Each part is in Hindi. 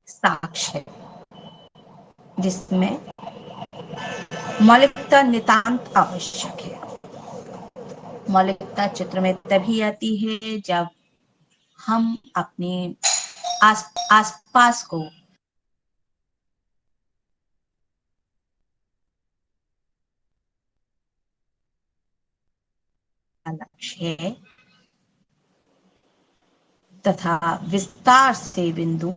साक्ष्य है, जिसमें मौलिकता नितांत आवश्यक है। मौलिकता चित्र में तभी आती है जब हम अपने आसपास को लक्ष्य है तथा विस्तार से बिंदु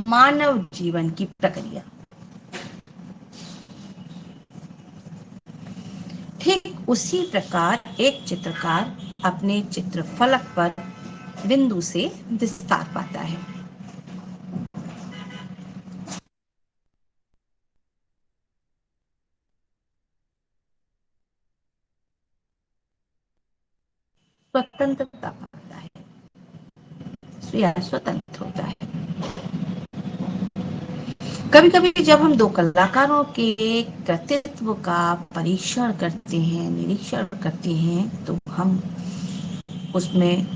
मानव जीवन की प्रक्रिया। ठीक उसी प्रकार एक चित्रकार अपने चित्र फलक पर बिंदु से विस्तार पाता है। स्वतंत्रता पाता है या स्वतंत्र होता है। कभी कभी जब हम दो कलाकारों के कृतित्व का परीक्षण करते हैं, निरीक्षण करते हैं, तो हम उसमें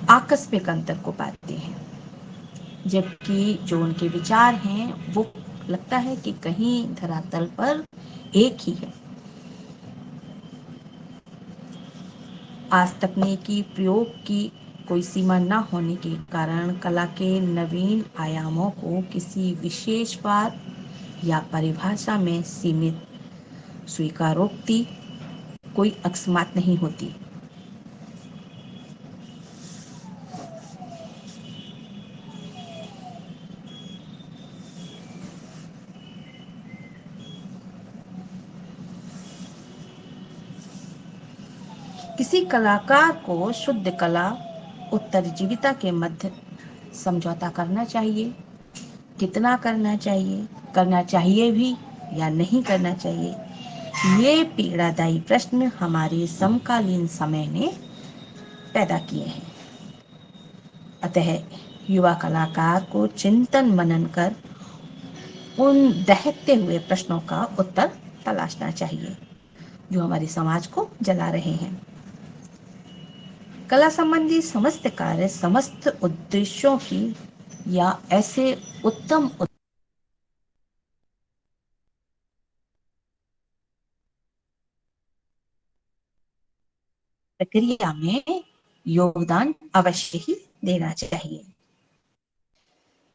आकस्मिक अंतर को पाते हैं, जबकि जो उनके विचार हैं वो लगता है कि कहीं धरातल पर एक ही है। आज तकनीकी प्रयोग की कोई सीमा न होने के कारण कला के नवीन आयामों को किसी विशेष बात या परिभाषा में सीमित स्वीकारोक्ति कोई अकस्मात नहीं होती। किसी कलाकार को शुद्ध कला उत्तरजीविता के मध्य समझौता करना चाहिए। कितना करना चाहिए भी या नहीं करना चाहिए, ये पीड़ादायी प्रश्न हमारे समकालीन समय ने पैदा किए हैं। अतः युवा कलाकार को चिंतन मनन कर उन दहकते हुए प्रश्नों का उत्तर तलाशना चाहिए जो हमारे समाज को जला रहे हैं। कला संबंधी समस्त कार्य समस्त उद्देश्यों की या ऐसे उत्तम प्रक्रिया में योगदान अवश्य ही देना चाहिए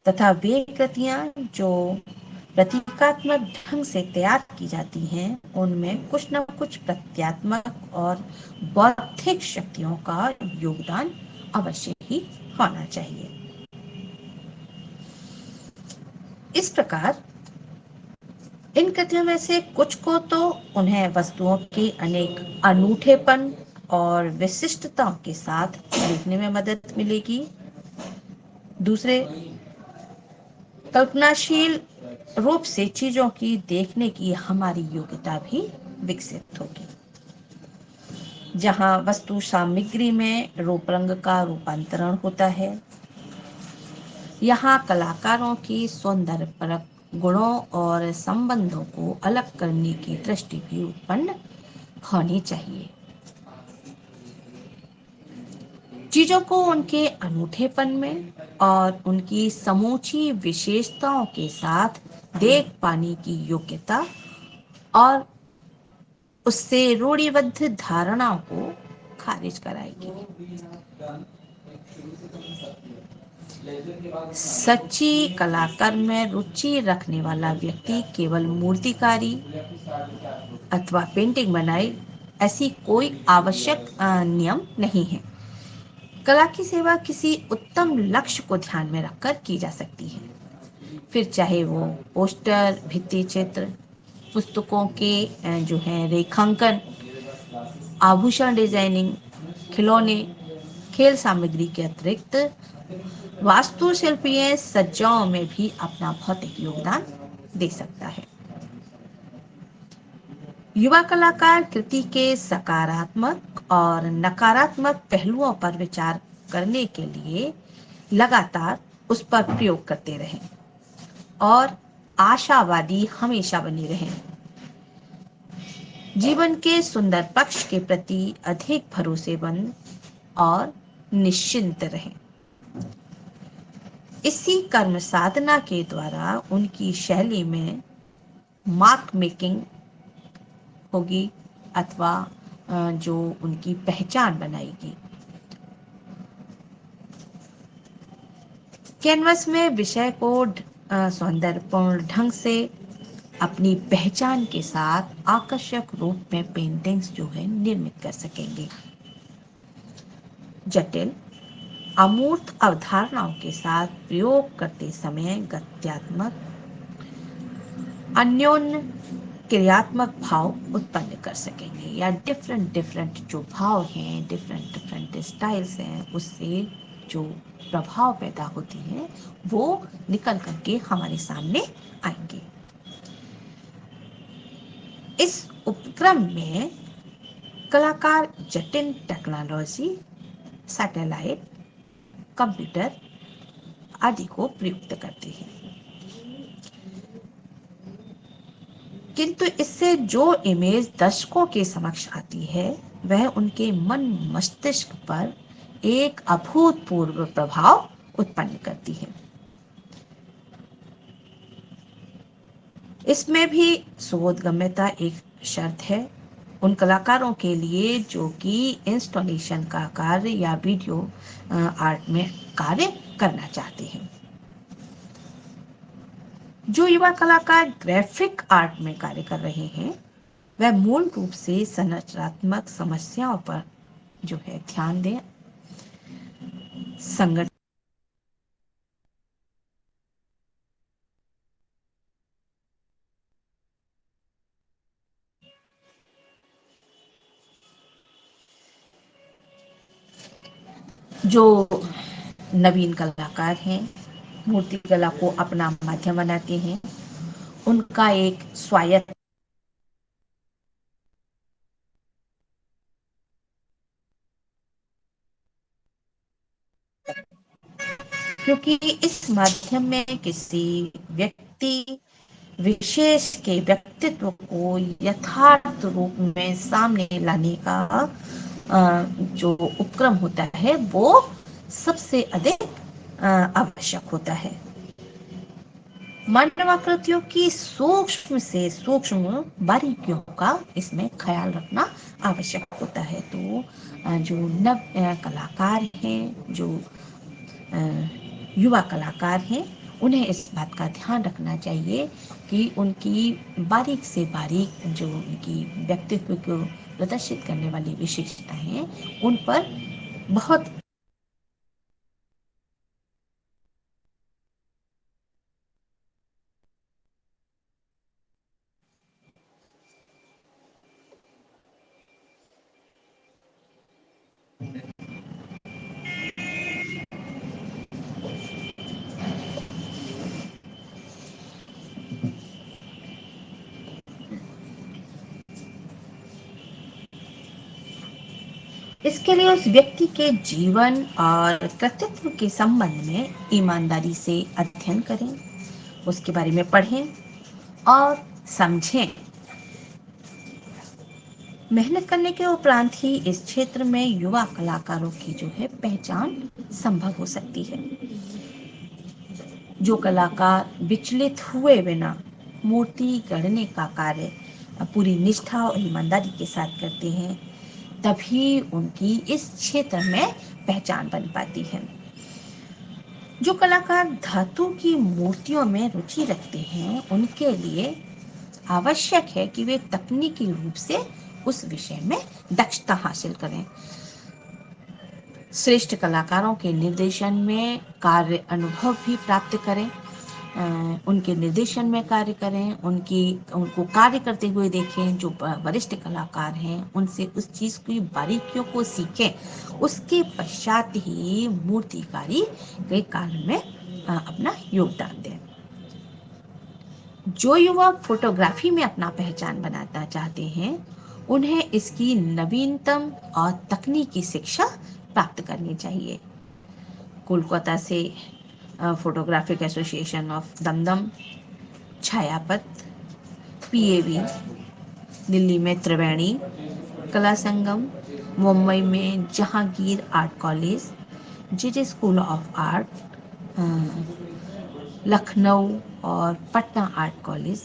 तथा वे कृतियां जो प्रतीकात्मक ढंग से तैयार की जाती हैं उनमें कुछ न कुछ प्रत्यात्मक और बौद्धिक शक्तियों का योगदान अवश्य ही होना चाहिए। इस प्रकार इन कृतियों में से कुछ को तो उन्हें वस्तुओं के अनेक अनूठेपन और विशिष्टताओं के साथ देखने में मदद मिलेगी। दूसरे कल्पनाशील रूप से चीजों की देखने की हमारी योग्यता भी विकसित होगी। जहां वस्तु सामग्री में रूप रंग का रूपांतरण होता है, यहाँ कलाकारों की सौंदर्य परक गुणों और संबंधों को अलग करने की दृष्टि भी उत्पन्न होनी चाहिए। चीजों को उनके अनूठेपन में और उनकी समूची विशेषताओं के साथ देख पाने की योग्यता और उससे रूढ़िबद्ध धारणाओं को खारिज कराएगी। सच्ची कलाकार में रुचि रखने वाला व्यक्ति केवल मूर्तिकारी अथवा पेंटिंग बनाए, ऐसी कोई आवश्यक नियम नहीं है। कला की सेवा किसी उत्तम लक्ष्य को ध्यान में रखकर की जा सकती है, फिर चाहे वो पोस्टर, भित्ति चित्र, पुस्तकों के जो है रेखांकन, आभूषण डिजाइनिंग, खिलौने, खेल सामग्री के अतिरिक्त वास्तुशिल्पीय सज्जाओं में भी अपना भौतिक योगदान दे सकता है। युवा कलाकार कृति के सकारात्मक और नकारात्मक पहलुओं पर विचार करने के लिए लगातार उस पर प्रयोग करते रहें और आशावादी हमेशा बने रहें। जीवन के सुंदर पक्ष के प्रति अधिक भरोसेमंद और निश्चिंत रहें। इसी कर्म साधना के द्वारा उनकी शैली में मार्क मेकिंग होगी अथवा जो उनकी पहचान बनाएगी। कैनवस में विषय को सौंदर्यपूर्ण ढंग से अपनी पहचान के साथ आकर्षक रूप में पेंटिंग्स जो है निर्मित कर सकेंगे। जटिल अमूर्त अवधारणाओं के साथ प्रयोग करते समय गत्यात्मक अन्योन्य क्रियात्मक भाव उत्पन्न कर सकेंगे, या डिफरेंट डिफरेंट जो भाव हैं, डिफरेंट डिफरेंट स्टाइल्स हैं, उससे जो प्रभाव पैदा होती हैं वो निकल करके हमारे सामने आएंगे। इस उपक्रम में कलाकार जटिल टेक्नोलॉजी, सैटेलाइट, कंप्यूटर आदि को प्रयुक्त करते हैं, किंतु इससे जो इमेज दर्शकों के समक्ष आती है वह उनके मन मस्तिष्क पर एक अभूतपूर्व प्रभाव उत्पन्न करती है। इसमें भी सुबोधगम्यता एक शर्त है उन कलाकारों के लिए जो कि इंस्टॉलेशन का कार्य या वीडियो आर्ट में कार्य करना चाहते हैं। जो युवा कलाकार ग्राफिक आर्ट में कार्य कर रहे हैं वह मूल रूप से संरचनात्मक समस्याओं पर जो है ध्यान दें। संगठन जो नवीन कलाकार हैं, मूर्ति कला को अपना माध्यम बनाते हैं, उनका एक स्वायत्त, क्योंकि इस माध्यम में किसी व्यक्ति विशेष के व्यक्तित्व को यथार्थ रूप में सामने लाने का जो उपक्रम होता है वो सबसे अधिक आवश्यक होता है। मानवाकृतियों की सूक्ष्म से सूक्ष्म बारीकियों का इसमें ख्याल रखना आवश्यक होता है। तो जो नव कलाकार हैं, जो युवा कलाकार हैं, उन्हें इस बात का ध्यान रखना चाहिए कि उनकी बारीक से बारीक जो उनकी व्यक्तित्व को प्रदर्शित करने वाली विशेषताएं हैं उन पर बहुत इसके लिए उस व्यक्ति के जीवन और कृतित्व के संबंध में ईमानदारी से अध्ययन करें, उसके बारे में पढ़ें और समझें। मेहनत करने के उपरांत ही इस क्षेत्र में युवा कलाकारों की जो है पहचान संभव हो सकती है। जो कलाकार विचलित हुए बिना मूर्ति गढ़ने का कार्य पूरी निष्ठा और ईमानदारी के साथ करते हैं तभी उनकी इस क्षेत्र में पहचान बन पाती है। जो कलाकार धातु की मूर्तियों में रुचि रखते हैं उनके लिए आवश्यक है कि वे तकनीकी रूप से उस विषय में दक्षता हासिल करें। श्रेष्ठ कलाकारों के निर्देशन में कार्य अनुभव भी प्राप्त करें, उनके निर्देशन में कार्य करें, उनको कार्य करते हुए देखें। जो वरिष्ठ कलाकार हैं उनसे उस चीज की बारीकियों को सीखें, उसके पश्चात ही मूर्तिकारी के कार्य में अपना योगदान दें। जो युवा फोटोग्राफी में अपना पहचान बनाना चाहते हैं उन्हें इसकी नवीनतम और तकनीकी शिक्षा प्राप्त करनी चाहिए। कोलकाता से photographic association of Dumdum, Chhayapath, PAV, Delhi में त्रिवेणी कला संगम, मुंबई में Jehangir art college, JJ school of art, Lucknow और पटना आर्ट कॉलेज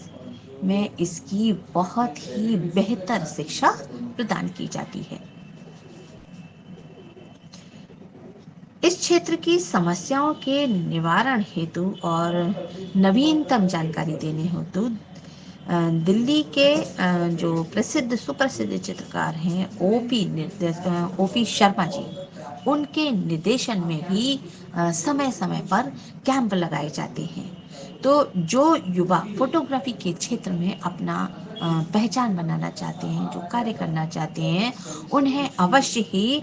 में इसकी बहुत ही बेहतर शिक्षा प्रदान की जाती है। इस क्षेत्र की समस्याओं के निवारण हेतु और नवीनतम जानकारी देने हेतु दिल्ली के जो प्रसिद्ध सुप्रसिद्ध चित्रकार हैं ओपी शर्मा जी, उनके निर्देशन में भी समय समय पर कैंप लगाए जाते हैं। तो जो युवा फोटोग्राफी के क्षेत्र में अपना पहचान बनाना चाहते हैं, जो कार्य करना चाहते हैं, उन्हें अवश्य ही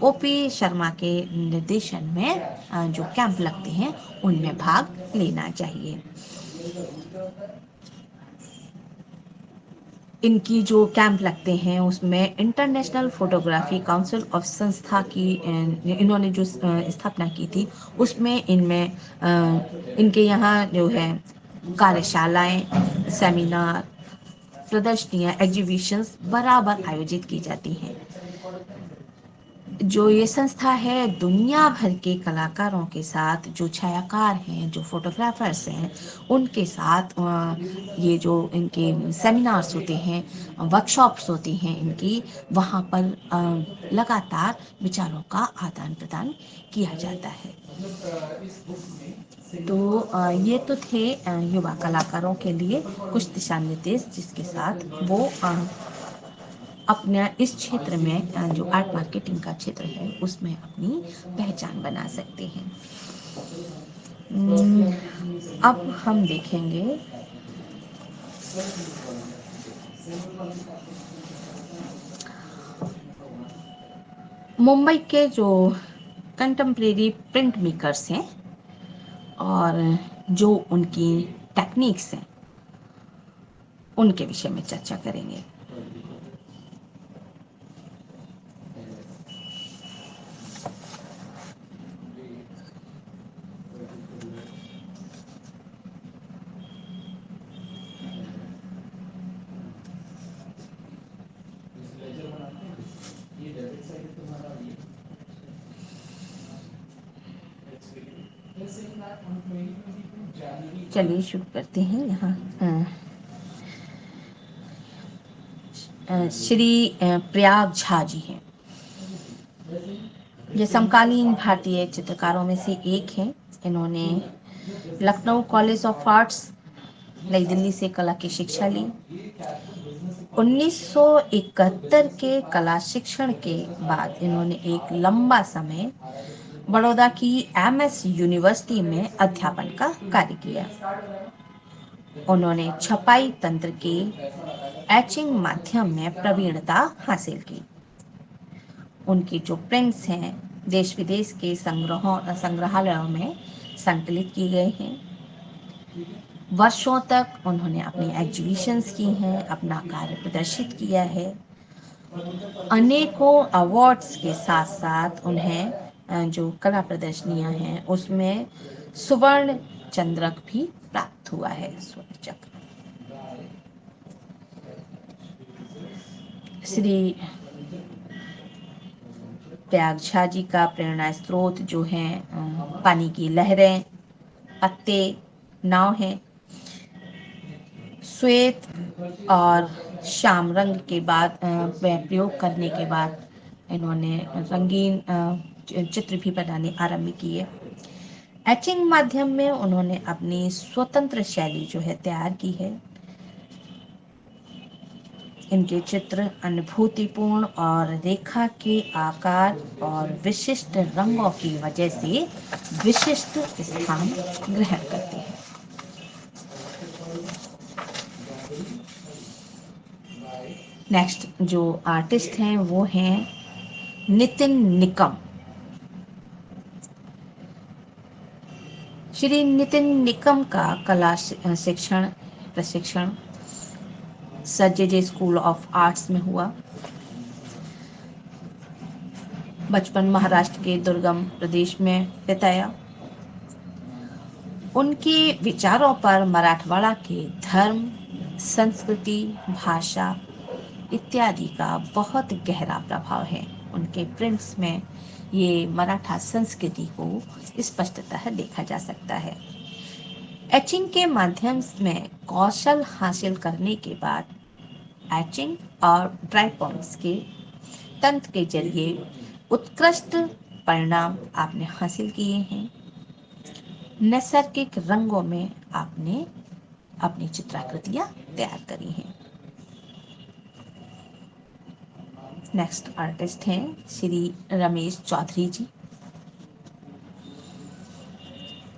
ओपी शर्मा के निर्देशन में जो कैंप लगते हैं उनमें भाग लेना चाहिए। इनकी जो कैंप लगते हैं उसमें इंटरनेशनल फोटोग्राफी काउंसिल ऑफ संस्था की इन्होंने जो स्थापना की थी, उसमें इनमें इनके यहाँ जो है कार्यशालाएं, सेमिनार, प्रदर्शनियां, एग्जीबिशंस बराबर आयोजित की जाती हैं। जो ये संस्था है दुनिया भर के कलाकारों के साथ, जो छायाकार हैं, जो फोटोग्राफर्स हैं, उनके साथ ये जो इनके सेमिनार्स होते हैं, वर्कशॉप्स होती हैं इनकी, वहाँ पर लगातार विचारों का आदान प्रदान किया जाता है। तो ये तो थे युवा कलाकारों के लिए कुछ दिशा निर्देश, जिसके साथ वो अपना इस क्षेत्र में जो आर्ट मार्केटिंग का क्षेत्र है उसमें अपनी पहचान बना सकते हैं। अब हम देखेंगे मुंबई के जो कंटेम्प्रेरी प्रिंट मेकर्स हैं और जो उनकी टेक्निक्स हैं उनके विषय में चर्चा करेंगे। चलिए शुरू करते हैं। यहाँ श्री प्रयाग झा जी हैं। ये समकालीन भारतीय चित्रकारों में से एक हैं। इन्होंने लखनऊ कॉलेज ऑफ आर्ट्स, नई दिल्ली से कला की शिक्षा ली। 1971 के कला शिक्षण के बाद इन्होंने एक लंबा समय बड़ौदा की एमएस यूनिवर्सिटी में अध्यापन का कार्य किया। उन्होंने छपाई तंत्र के एचिंग माध्यम में प्रवीणता हासिल की। उनकी जो प्रिंट्स हैं देश विदेश के संग्रहालयों में संकलित की गए हैं। वर्षों तक उन्होंने अपनी एग्जीबिशंस की हैं, अपना कार्य प्रदर्शित किया है। अनेकों अवार्ड्स के साथ साथ उन्हें जो कला प्रदर्शनियां हैं उसमें स्वर्ण चंद्रक भी प्राप्त हुआ है, स्वर्ण चक्र। श्री प्रयाग झा जी का प्रेरणा स्रोत जो हैं पानी की लहरें, पत्ते, नाव हैं। श्वेत और श्याम रंग के बाद प्रयोग करने के बाद इन्होंने रंगीन चित्र भी बनाने आरंभ किए। एचिंग माध्यम में उन्होंने अपनी स्वतंत्र शैली जो है तैयार की है। इनके चित्र अनुभूतिपूर्ण और रेखा के आकार और विशिष्ट रंगों की वजह से विशिष्ट स्थान ग्रहण करते हैं। नेक्स्ट जो आर्टिस्ट हैं वो हैं नितिन निकम। श्री नितिन निकम का कला शिक्षण प्रशिक्षण sir J school of arts में हुआ। बचपन महाराष्ट्र के दुर्गम प्रदेश में बिताया। उनके विचारों पर मराठवाड़ा के धर्म, संस्कृति, भाषा इत्यादि का बहुत गहरा प्रभाव है। उनके प्रिंट्स में ये मराठा संस्कृति को स्पष्टतः देखा जा सकता है। एचिंग के माध्यम में कौशल हासिल करने के बाद एचिंग और ड्राई पॉइंट्स के तंत्र के जरिए उत्कृष्ट परिणाम आपने हासिल किए हैं। नैसर्गिक रंगों में आपने अपनी चित्राकृतियां तैयार करी हैं। नेक्स्ट आर्टिस्ट हैं श्री रमेश चौधरी जी।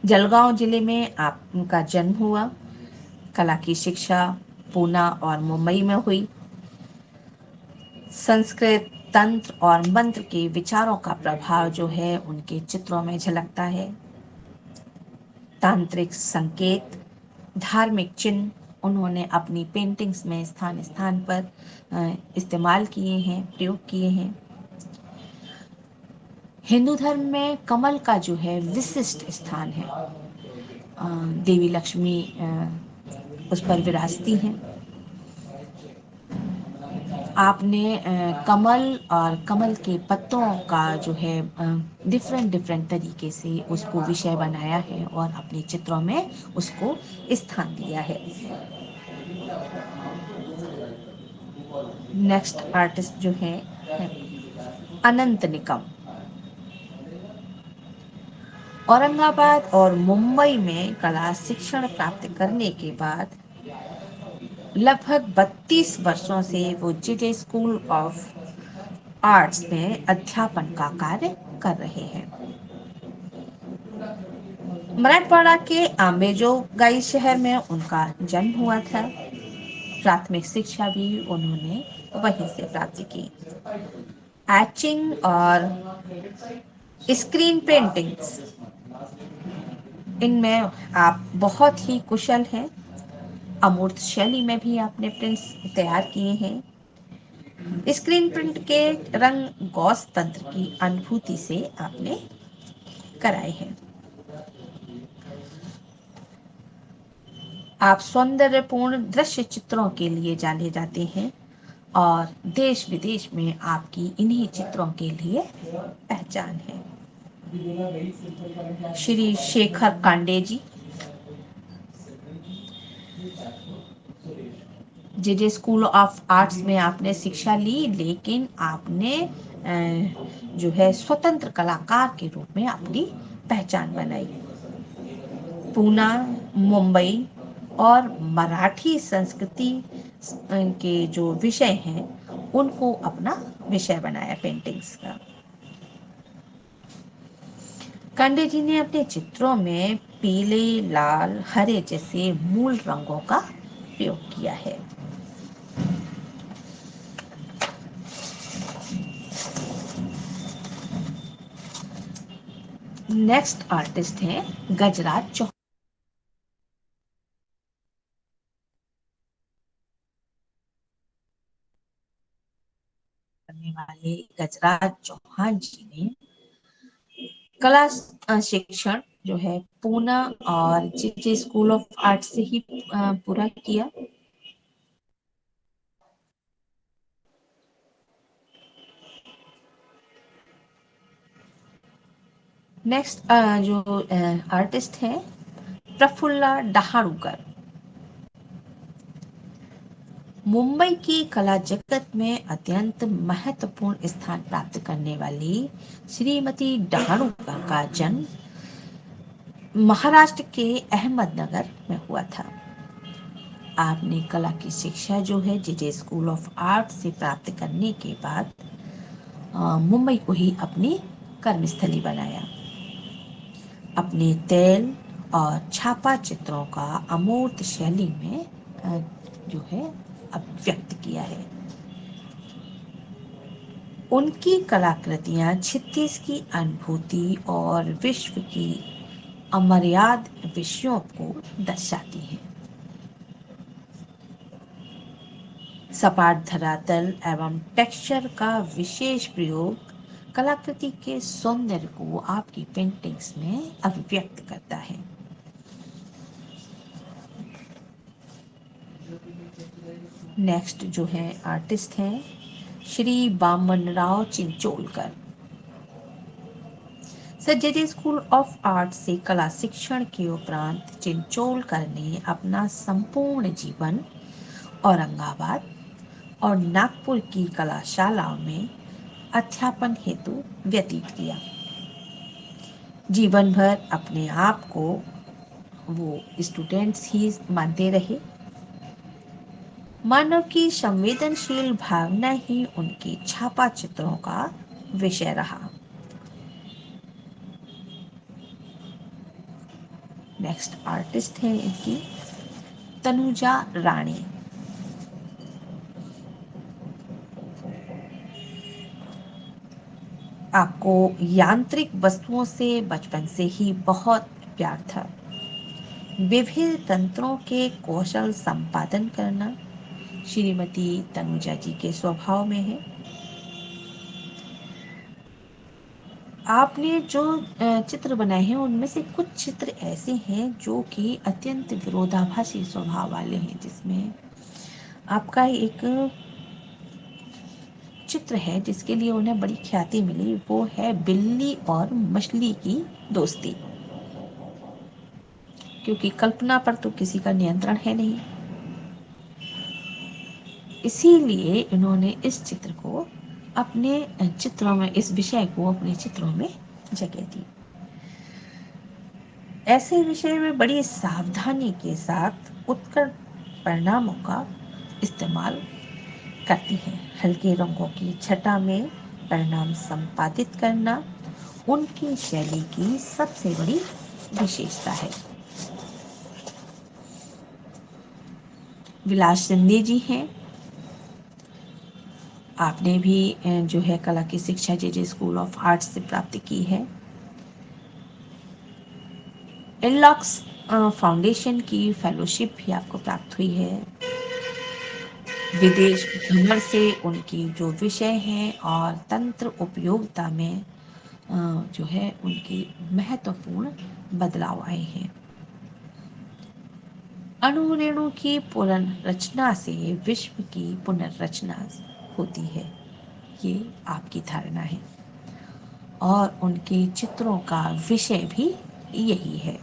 जलगांव जिले में आपका जन्म हुआ। कला की शिक्षा पूना और मुंबई में हुई। संस्कृत तंत्र और मंत्र के विचारों का प्रभाव जो है उनके चित्रों में झलकता है। तांत्रिक संकेत, धार्मिक चिन्ह उन्होंने अपनी पेंटिंग्स में स्थान स्थान पर इस्तेमाल किए हैं, प्रयोग किए हैं। हिंदू धर्म में कमल का जो है विशिष्ट स्थान है। देवी लक्ष्मी उस पर विराजती हैं। आपने कमल और कमल के पत्तों का जो है डिफरेंट डिफरेंट तरीके से उसको विषय बनाया है और अपने चित्रों में उसको स्थान दिया है। नेक्स्ट आर्टिस्ट जो है अनंत निकम। औरंगाबाद और मुंबई में कला शिक्षण प्राप्त करने के बाद लगभग 32 वर्षों से वो जेजे स्कूल ऑफ आर्ट्स में अध्यापन का कार्य कर रहे हैं। मराठवाड़ा के आंबेजोगाई शहर में उनका जन्म हुआ था। प्राथमिक शिक्षा भी उन्होंने वहीं से प्राप्त की। एचिंग और स्क्रीन पेंटिंग्स इनमें आप बहुत ही कुशल हैं। अमूर्त शैली में भी आपने प्रिंट्स तैयार किए हैं। स्क्रीन प्रिंट के रंग गौस तंत्र की अनुभूति से आपने कराए हैं। आप सौंदर्यपूर्ण दृश्य चित्रों के लिए जाने जाते हैं और देश विदेश में आपकी इन्हीं चित्रों के लिए पहचान है। श्री शेखर कांडे जी। जेजे स्कूल ऑफ आर्ट्स में आपने शिक्षा ली, लेकिन आपने जो है स्वतंत्र कलाकार के रूप में अपनी पहचान बनाई। पूना, मुंबई और मराठी संस्कृति के जो विषय हैं उनको अपना विषय बनाया पेंटिंग्स का। कांडे जी ने अपने चित्रों में पीले, लाल, हरे जैसे मूल रंगों का प्रयोग किया है। नेक्स्ट आर्टिस्ट हैं गजराज चौहान। करने वाले गजराज चौहान जी ने कला शिक्षण जो है पूना और जेजे स्कूल ऑफ आर्ट से ही पूरा किया। नेक्स्ट जो आर्टिस्ट हैं प्रफुल्ला डहाणुकर। मुंबई की कला जगत में अत्यंत महत्वपूर्ण स्थान प्राप्त करने वाली श्रीमती डहाणुकर का जन्म महाराष्ट्र के अहमदनगर में हुआ था। आपने कला की शिक्षा जो है जेजे स्कूल ऑफ आर्ट से प्राप्त करने के बाद मुंबई को ही अपनी कर्मस्थली बनाया। अपने तेल और छापा चित्रों का अमूर्त शैली में जो है अभिव्यक्त किया है। उनकी कलाकृतियां छित्तीस की अनुभूति और विश्व की अमर्याद विषयों को दर्शाती हैं। सपाट धरातल एवं टेक्सचर का विशेष प्रयोग कलाकृति के सौंदर्य को आपकी पेंटिंग्स में अभिव्यक्त करता है। नेक्स्ट जो है आर्टिस्ट हैं Shri Bamanrao Chincholkar. Sir school of art से कला शिक्षण के उपरांत चिंचोलकर ने अपना संपूर्ण जीवन औरंगाबाद और नागपुर की कलाशालाओं में अध्यापन हेतु व्यतीत किया। जीवन भर अपने आप को वो स्टूडेंट्स ही मानते रहे। मानव की संवेदनशील भावना ही उनके छापा चित्रों का विषय रहा। नेक्स्ट आर्टिस्ट है इनकी तनुजा रानी। आपको यांत्रिक वस्तुओं से बचपन से ही बहुत प्यार था। विभिन्न तंत्रों के कौशल संपादन करना श्रीमती तनुजा जी के स्वभाव में है। आपने जो चित्र बनाए हैं उनमें से कुछ चित्र ऐसे हैं जो कि अत्यंत विरोधाभासी स्वभाव वाले हैं, जिसमें आपका एक चित्र है जिसके लिए उन्हें बड़ी ख्याति मिली, वो है बिल्ली और मछली की दोस्ती। क्योंकि कल्पना पर तो किसी का नियंत्रण है नहीं, इसीलिए इन्होंने इस चित्र को अपने चित्रों में, इस विषय को अपने चित्रों में जगह दी। ऐसे विषय में बड़ी सावधानी के साथ उत्कृष्ट परिणामों का इस्तेमाल करती हैं। हल्के रंगों की छटा में परिणाम संपादित करना उनकी शैली की सबसे बड़ी विशेषता है। विलास शिंदे जी हैं। आपने भी जो है कला की शिक्षा जे स्कूल ऑफ आर्ट्स से प्राप्त की है। इनलॉक्स फाउंडेशन की फेलोशिप भी आपको प्राप्त हुई है। विदेश भ्रमण से उनकी जो विषय हैं और तंत्र उपयोगिता में जो है उनकी महत्वपूर्ण बदलाव आए हैं। अणु रेणु की पुनर्रचना से विश्व की पुनर्रचना होती है, ये आपकी धारणा है और उनके चित्रों का विषय भी यही है।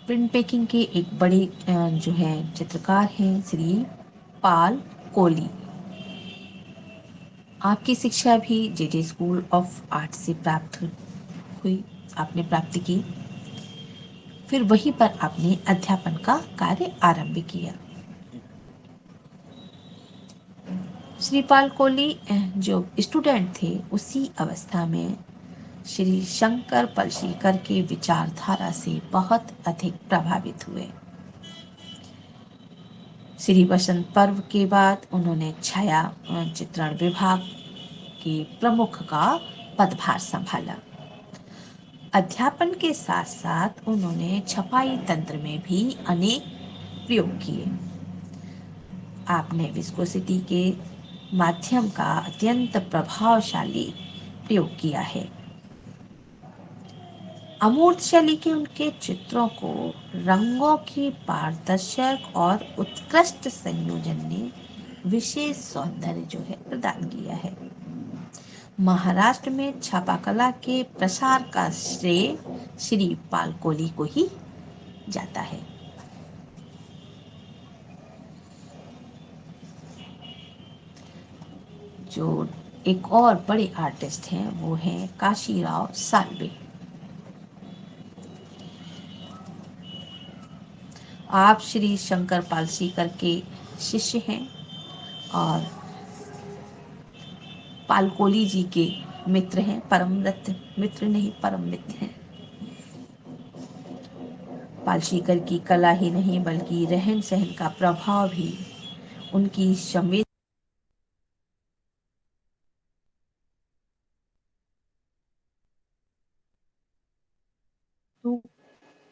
प्रिंट मेकिंग के एक बड़े जो है चित्रकार हैं श्री पाल कोली। आपकी शिक्षा भी जे स्कूल ऑफ आर्ट से प्राप्त हुई, आपने प्राप्त की। फिर वहीं पर आपने अध्यापन का कार्य आरंभ किया। श्रीपाल कोली जो स्टूडेंट थे उसी अवस्था में श्री शंकर पलशीकर के विचारधारा से बहुत अधिक प्रभावित हुए। श्री बसंत पर्व के बाद उन्होंने छाया चित्रण विभाग के प्रमुख का पदभार संभाला। अध्यापन के साथ साथ उन्होंने छपाई तंत्र में भी अनेक प्रयोग किए। आपने विस्कोसिटी के माध्यम का अत्यंत प्रभावशाली प्रयोग किया है। अमूर्त शैली के उनके चित्रों को रंगों की पारदर्शक और उत्कृष्ट संयोजन ने विशेष सौंदर्य जो है प्रदान किया है। महाराष्ट्र में छापाकला के प्रसार का श्रेय श्री पाल कोली को ही जाता है। जो एक और बड़े आर्टिस्ट हैं वो हैं काशीराव साल्वे। आप श्री शंकर पालसीकर के शिष्य हैं और पालकोली जी के मित्र हैं, परम मित्र नहीं परम मित्र हैं। पालसीकर की कला ही नहीं बल्कि रहन सहन का प्रभाव भी उनकी संवेद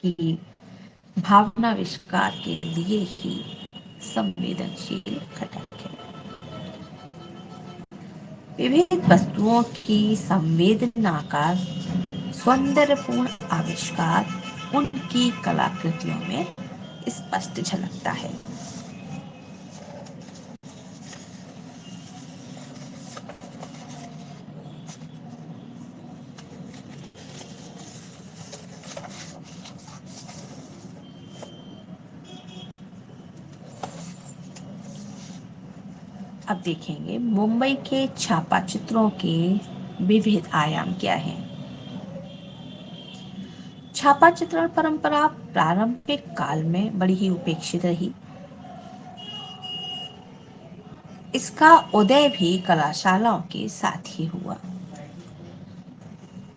की भावना विष्कार के लिए ही संवेदनशील घटक है। विभिन्न वस्तुओं की संवेदना का सौंदर्यपूर्ण आविष्कार उनकी कलाकृतियों में स्पष्ट झलकता है। अब देखेंगे मुंबई के छापा चित्रों के विविध आयाम क्या हैं। छापा चित्रण परंपरा प्रारंभिक काल में बड़ी ही उपेक्षित रही। इसका उदय भी कलाशालाओं के साथ ही हुआ।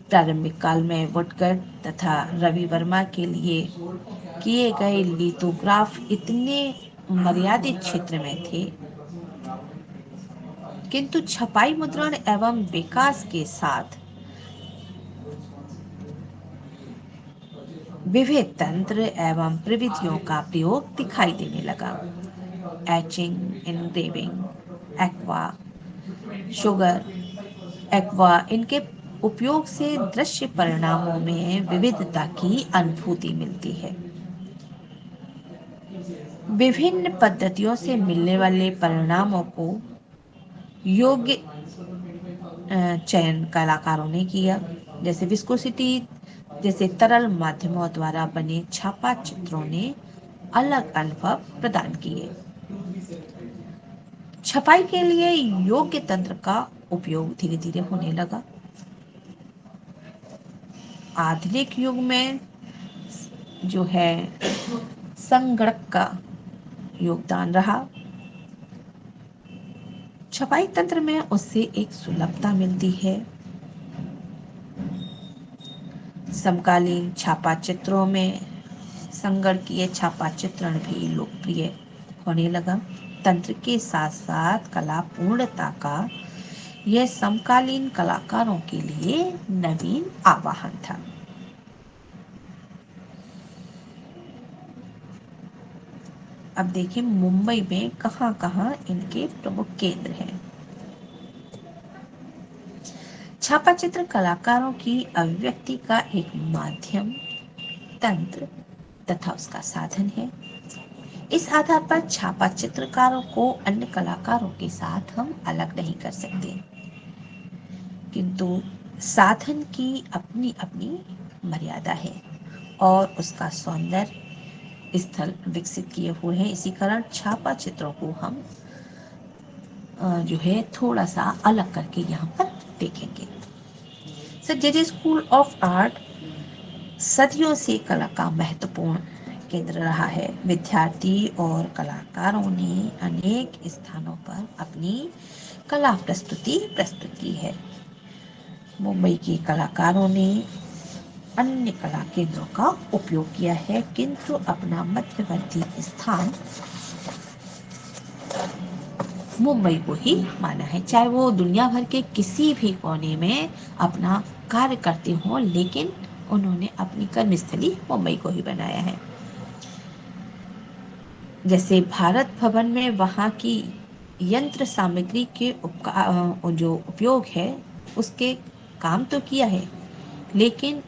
प्रारंभिक काल में वुडकट तथा रवि वर्मा के लिए किए गए लिथोग्राफ इतने मर्यादित क्षेत्र में थे, किंतु छपाई मुद्रण एवं विकास के साथ विविध तंत्र एवं प्रविधियों का प्रयोग दिखाई देने लगा। Etching, engraving, aqua, sugar, aqua इनके उपयोग से दृश्य परिणामों में विविधता की अनुभूति मिलती है। विभिन्न पद्धतियों से मिलने वाले परिणामों को योग्य चयन कलाकारों ने किया। जैसे विस्कोसिटी जैसे तरल माध्यमों द्वारा बने छापा चित्रों ने अलग अनुभव प्रदान किए। छपाई के लिए योग्य तंत्र का उपयोग धीरे धीरे होने लगा। आधुनिक युग में जो है संगणक का योगदान रहा। छपाई तंत्र में उससे एक सुलभता मिलती है। समकालीन छापा चित्रों में संगणकीय छापा चित्रण भी लोकप्रिय होने लगा। तंत्र के साथ साथ कला पूर्णता का यह समकालीन कलाकारों के लिए नवीन आवाहन था। अब देखिए मुंबई में कहां कहां इनके प्रमुख केंद्र हैं। छापा चित्र कलाकारों की अभिव्यक्ति का एक माध्यम, तंत्र तथा उसका साधन है। इस आधार पर छापा चित्रकारों को अन्य कलाकारों के साथ हम अलग नहीं कर सकते, किंतु साधन की अपनी अपनी मर्यादा है और उसका सौंदर्य स्थल विकसित किए हुए हैं। इसी कारण छापा चित्रों को हम जो है थोड़ा सा अलग करके यहाँ पर देखेंगे। Sir JJ school of art सदियों से कला का महत्वपूर्ण केंद्र रहा है। विद्यार्थी और कलाकारों ने अनेक स्थानों पर अपनी कला प्रस्तुति प्रस्तुत की है। मुंबई के कलाकारों ने अन्य कला केंद्रों का उपयोग किया है, किंतु अपना मध्यवर्ती स्थान मुंबई को ही माना है। चाहे वो दुनिया भर के किसी भी कोने में अपना कार्य करते हों, लेकिन उन्होंने अपनी कर्मस्थली मुंबई को ही बनाया है। जैसे भारत भवन में वहाँ की यंत्र सामग्री के जो उपयोग है उसके काम तो किया है, लेकिन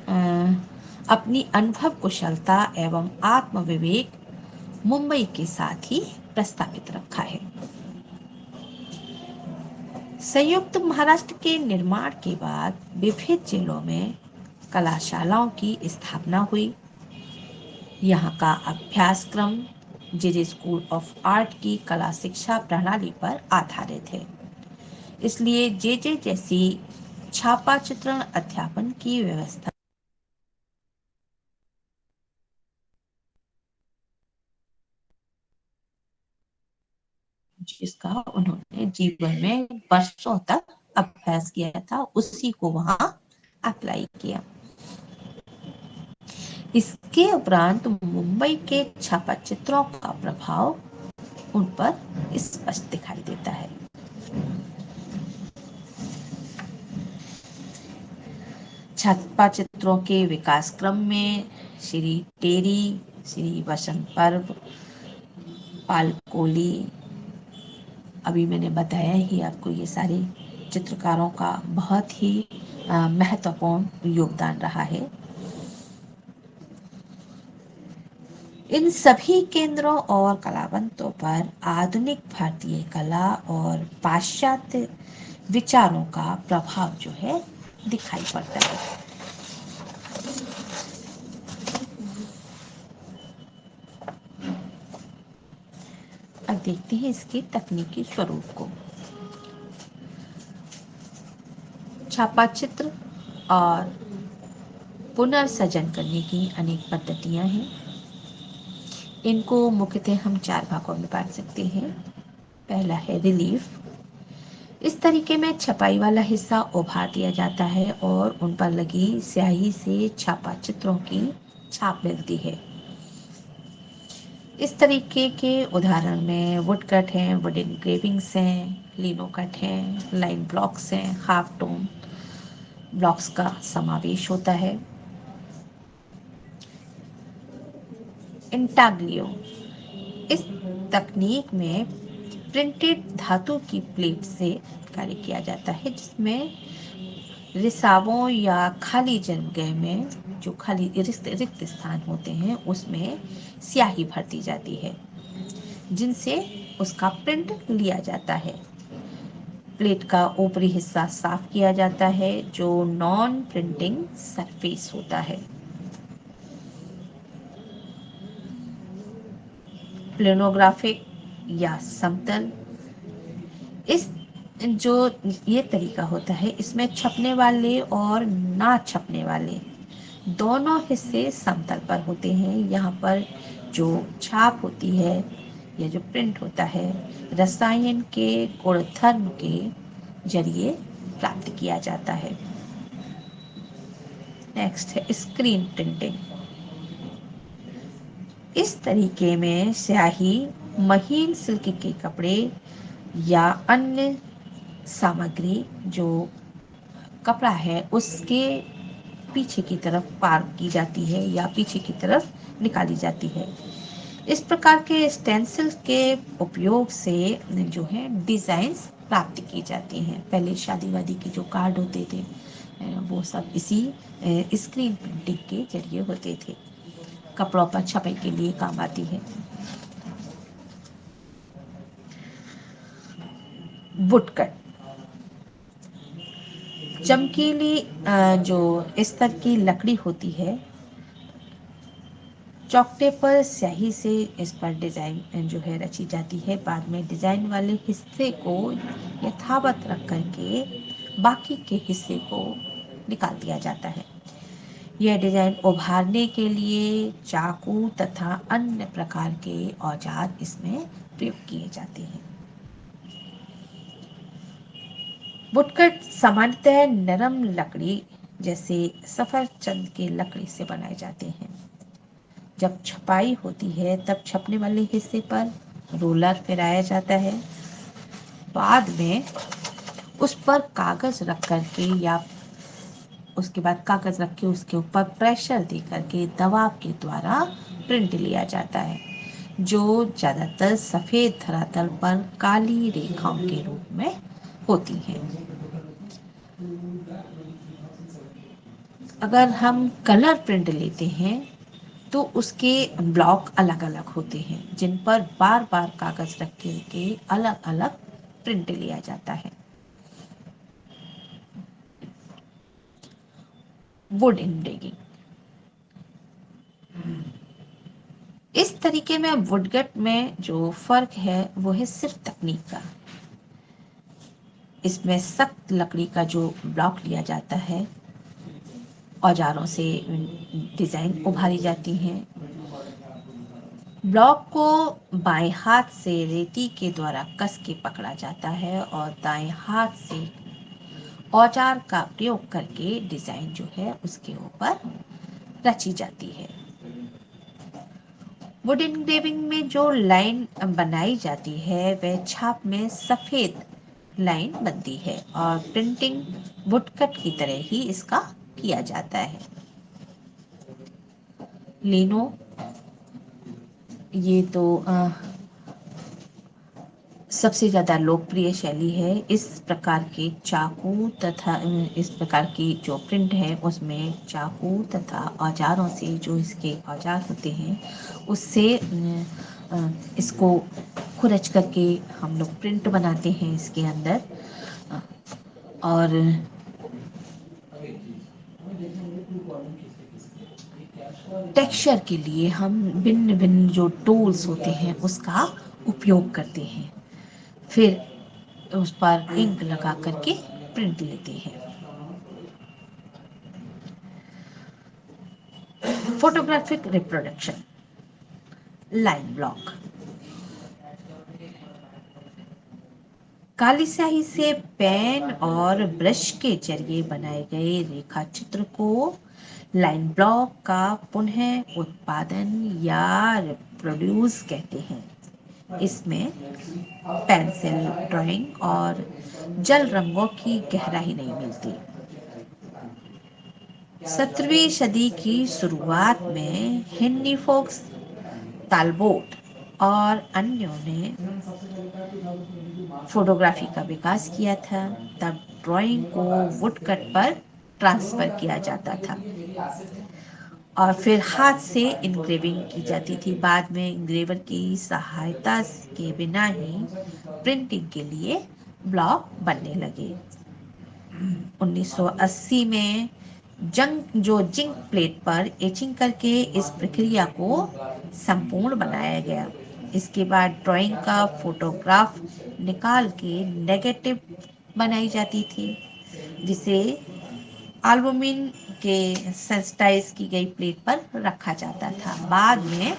अपनी अनुभव कुशलता एवं आत्मविवेक मुंबई के साथ ही प्रस्तावित रखा है। संयुक्त महाराष्ट्र के निर्माण के बाद विभिन्न जिलों में कलाशालाओं की स्थापना हुई। यहाँ का अभ्यासक्रम जेजे स्कूल ऑफ आर्ट की कला शिक्षा प्रणाली पर आधारित है। इसलिए जेजे जैसी छापा चित्रण अध्यापन की व्यवस्था जिसका उन्होंने जीवन में वर्षों तक अभ्यास किया था, उसी को वहां अप्लाई किया। इसके उपरांत मुंबई के छापा चित्रों का प्रभाव उन पर स्पष्ट दिखाई देता है। छापा चित्रों के विकास क्रम में श्री टेरी, श्री वसंत पर्व, पालकोली, अभी मैंने बताया ही आपको, ये सारे चित्रकारों का बहुत ही महत्वपूर्ण योगदान रहा है। इन सभी केंद्रों और कलावंतों पर आधुनिक भारतीय कला और पाश्चात्य विचारों का प्रभाव जो है दिखाई पड़ता है। अब देखते हैं इसके तकनीकी स्वरूप को। छापा चित्र और पुनर्सजन करने की अनेक पद्धतियां हैं। इनको मुख्यतः हम 4 भागों में बांट सकते हैं। पहला है रिलीफ। इस तरीके में छपाई वाला हिस्सा उभार दिया जाता है और उन पर लगी स्याही से छापा चित्रों की छाप मिलती है। इस तरीके के उदाहरण में वुड कट हैं, वुड इंग्रेविंग्स हैं, लिनो कट हैं, लाइन ब्लॉक्स हैं, हाफ टोन ब्लॉक्स का समावेश होता है। इंटाग्लियो। इस तकनीक में प्रिंटेड धातु की प्लेट से कार्य किया जाता है, जिसमें रिसावों या खाली जगह में जो खाली रिक्त स्थान होते हैं उसमें स्याही भर दी जाती है, जिनसे उसका प्रिंट लिया जाता है। प्लेट का ऊपरी हिस्सा साफ किया जाता है, जो नॉन प्रिंटिंग सरफेस होता है। प्लेनोग्राफिक या समतल। इस जो ये तरीका होता है, इसमें छपने वाले और ना छपने वाले दोनों हिस्से समतल पर होते हैं। यहाँ पर जो छाप होती है या जो प्रिंट होता है, रसायन के गुणधर्म के जरिए प्राप्त किया जाता है। नेक्स्ट है स्क्रीन प्रिंटिंग। इस तरीके में स्याही महीन सिल्क के कपड़े या अन्य सामग्री जो कपड़ा है उसके पीछे की तरफ पार की जाती है या पीछे की तरफ निकाली जाती है। इस प्रकार के स्टेंसिल के उपयोग से जो है डिजाइन्स प्राप्त की जाती हैं। पहले शादी वादी के जो कार्ड होते थे वो सब इसी स्क्रीन प्रिंटिंग के जरिए होते थे। कपड़ों पर छपाई के लिए काम आती है। वुडकट। चमकीली जो स्तर की लकड़ी होती है, चौकटे पर स्याही से इस पर डिजाइन जो है रची जाती है। बाद में डिजाइन वाले हिस्से को यथावत रख करके बाकी के हिस्से को निकाल दिया जाता है। यह डिजाइन उभारने के लिए चाकू तथा अन्य प्रकार के औजार इसमें प्रयोग किए जाते हैं। वुडकट सामान्यतः नरम लकड़ी जैसे सफरचंद के लकड़ी से बनाए जाते हैं। जब छपाई होती है तब छपने वाले हिस्से पर रोलर फिराया जाता है। बाद में उस पर कागज रख करके या उसके बाद कागज रख के उसके ऊपर प्रेशर दे करके दबाव के द्वारा प्रिंट लिया जाता है, जो ज्यादातर सफेद धरातल पर काली रेखाओं के रूप में होती है। अगर हम कलर प्रिंट लेते हैं तो उसके ब्लॉक अलग अलग होते हैं, जिन पर बार बार कागज रख के अलग अलग प्रिंट लिया जाता है। वुड इंडेगिंग। इस तरीके में वुडकट में जो फर्क है वो है सिर्फ तकनीक का। इसमें सख्त लकड़ी का जो ब्लॉक लिया जाता है, औजारों से डिजाइन उभारी जाती हैं। ब्लॉक को बाएं हाथ से रेती के द्वारा कस के पकड़ा जाता है और दाएं हाथ से औजार का प्रयोग करके डिजाइन जो है उसके ऊपर रची जाती है। वुड इंग्रेविंग में जो लाइन बनाई जाती है वह छाप में सफेद लाइन बनती है और प्रिंटिंग वुडकट की तरह ही इसका किया जाता है। लिनो, ये तो सबसे ज़्यादा लोकप्रिय शैली है। इस प्रकार के चाकू तथा इस प्रकार की जो प्रिंट है उसमें चाकू तथा औजारों से, जो इसके औजार होते हैं उससे इसको खुरच करके हम लोग प्रिंट बनाते हैं इसके अंदर। और टेक्सचर के लिए हम भिन्न भिन्न जो टूल्स होते हैं उसका उपयोग करते हैं, फिर उस पर इंक लगा करके प्रिंट लेते हैं। Photographic reproduction, line block. काली स्याही से पेन और ब्रश के जरिए बनाए गए रेखा चित्र को लाइन ब्लॉक का पुनः उत्पादन या रिप्रोड्यूस कहते हैं। इसमें पेंसिल ड्राइंग और जल रंगों की गहराई नहीं मिलती। 17वीं सदी की शुरुआत में हेनरी फोक्स, तालबोट और अन्यों ने फोटोग्राफी का विकास किया था। तब ड्राइंग को वुडकट पर ट्रांसफर किया जाता था और फिर हाथ से इंग्रेविंग की जाती थी। बाद में इंग्रेवर की सहायता के बिना ही प्रिंटिंग के लिए ब्लॉक बनने लगे। 1980 में जिंक प्लेट पर एचिंग करके इस प्रक्रिया को संपूर्ण बनाया गया। इसके बाद ड्राइंग का फोटोग्राफ निकाल के नेगेटिव बनाई जाती थी, जिसे एल्बुमिन के सेंसिटाइज की गई प्लेट पर रखा जाता था। बाद में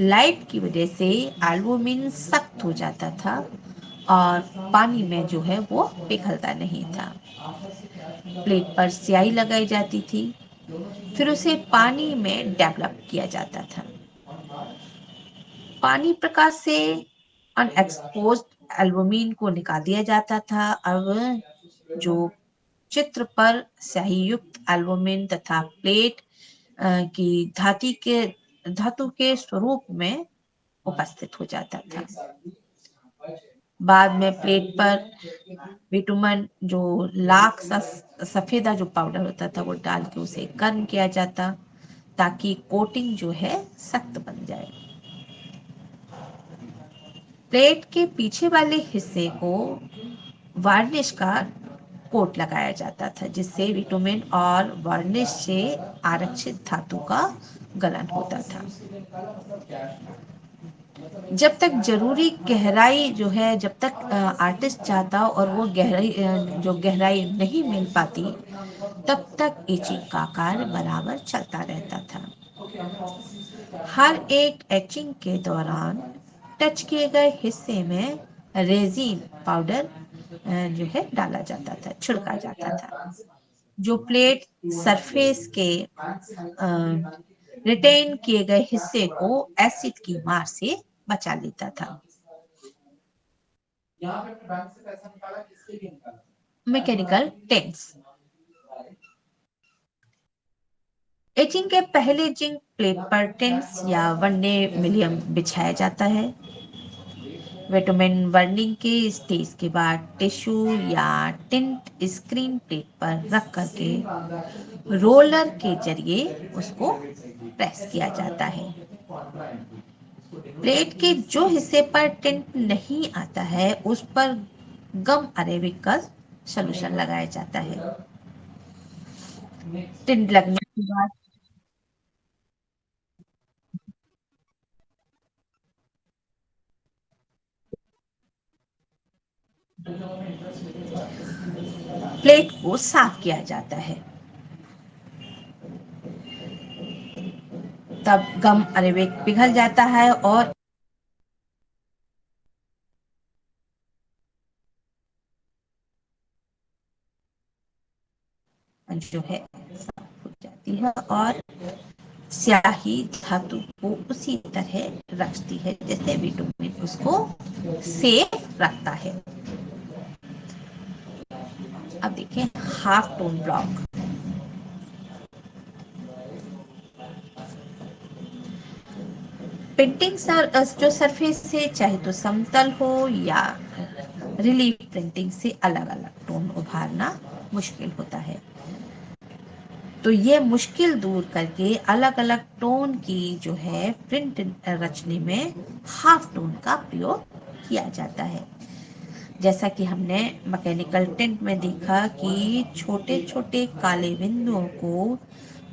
लाइट की वजह से एल्बुमिन सख्त हो जाता था और पानी में जो है वो पिघलता नहीं था। प्लेट पर स्याही लगाई जाती थी, फिर उसे पानी में डेवलप किया जाता था। पानी प्रकाश से अनएक्सपोज्ड एल्बुमिन को निकाल दिया जाता था। अब जो चित्र पर स्याही युक्त एल्बुमिन तथा प्लेट की धातु के स्वरूप में उपस्थित हो जाता था। बाद में प्लेट पर बिटुमन, जो लाख सफेदा जो पाउडर होता था, वो डाल के उसे गर्म किया जाता ताकि कोटिंग जो है सख्त बन जाए। प्लेट के पीछे वाले हिस्से को वार्निश का कोट लगाया जाता था, जिससे विटुमिन और वार्निश से आरक्षित धातु का गलन होता था। जब तक जरूरी गहराई जो है, जब तक आर्टिस्ट चाहता और वो गहराई जो गहराई नहीं मिल पाती, तब तक एचिंग का कार्य बराबर चलता रहता था। हर एक एचिंग के दौरान टच किए गए हिस्से में रेजिन पाउडर जो है डाला जाता था, छिड़का जाता था, जो प्लेट सरफेस के रिटेन किए गए हिस्से को एसिड की मार से बचा लेता था। Mechanical tense. एचिंग के पहले जिंक प्लेट पर टेंस या वनडे मिलियम बिछाया जाता है। विटामिन बर्निंग के स्टेज के बाद टिश्यू या टिंट स्क्रीन प्लेट पर रख करके रोलर के जरिए उसको प्रेस किया जाता है। प्लेट के जो हिस्से पर टिंट नहीं आता है उस पर गम अरेबिक का सॉल्यूशन लगाया जाता है। टिंट लगने के बाद प्लेट को साफ किया जाता है। तब गम अरेबिक पिघल जाता है और जो है साफ हो जाती है और स्याही धातु को उसी तरह रखती है जैसे विटामिन उसको सेफ रखता है। अब देखें हाफ टोन ब्लॉक। पेंटिंग जो सरफेस से चाहे तो समतल हो या रिलीफ प्रिंटिंग से अलग अलग टोन उभारना मुश्किल होता है। तो ये मुश्किल दूर करके अलग अलग टोन की जो है प्रिंट रचने में हाफ टोन का प्रयोग किया जाता है। जैसा कि हमने मैकेनिकल टिंट में देखा कि छोटे छोटे काले बिंदुओं को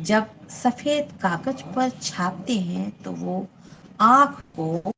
जब सफेद कागज पर छापते हैं तो वो आंख को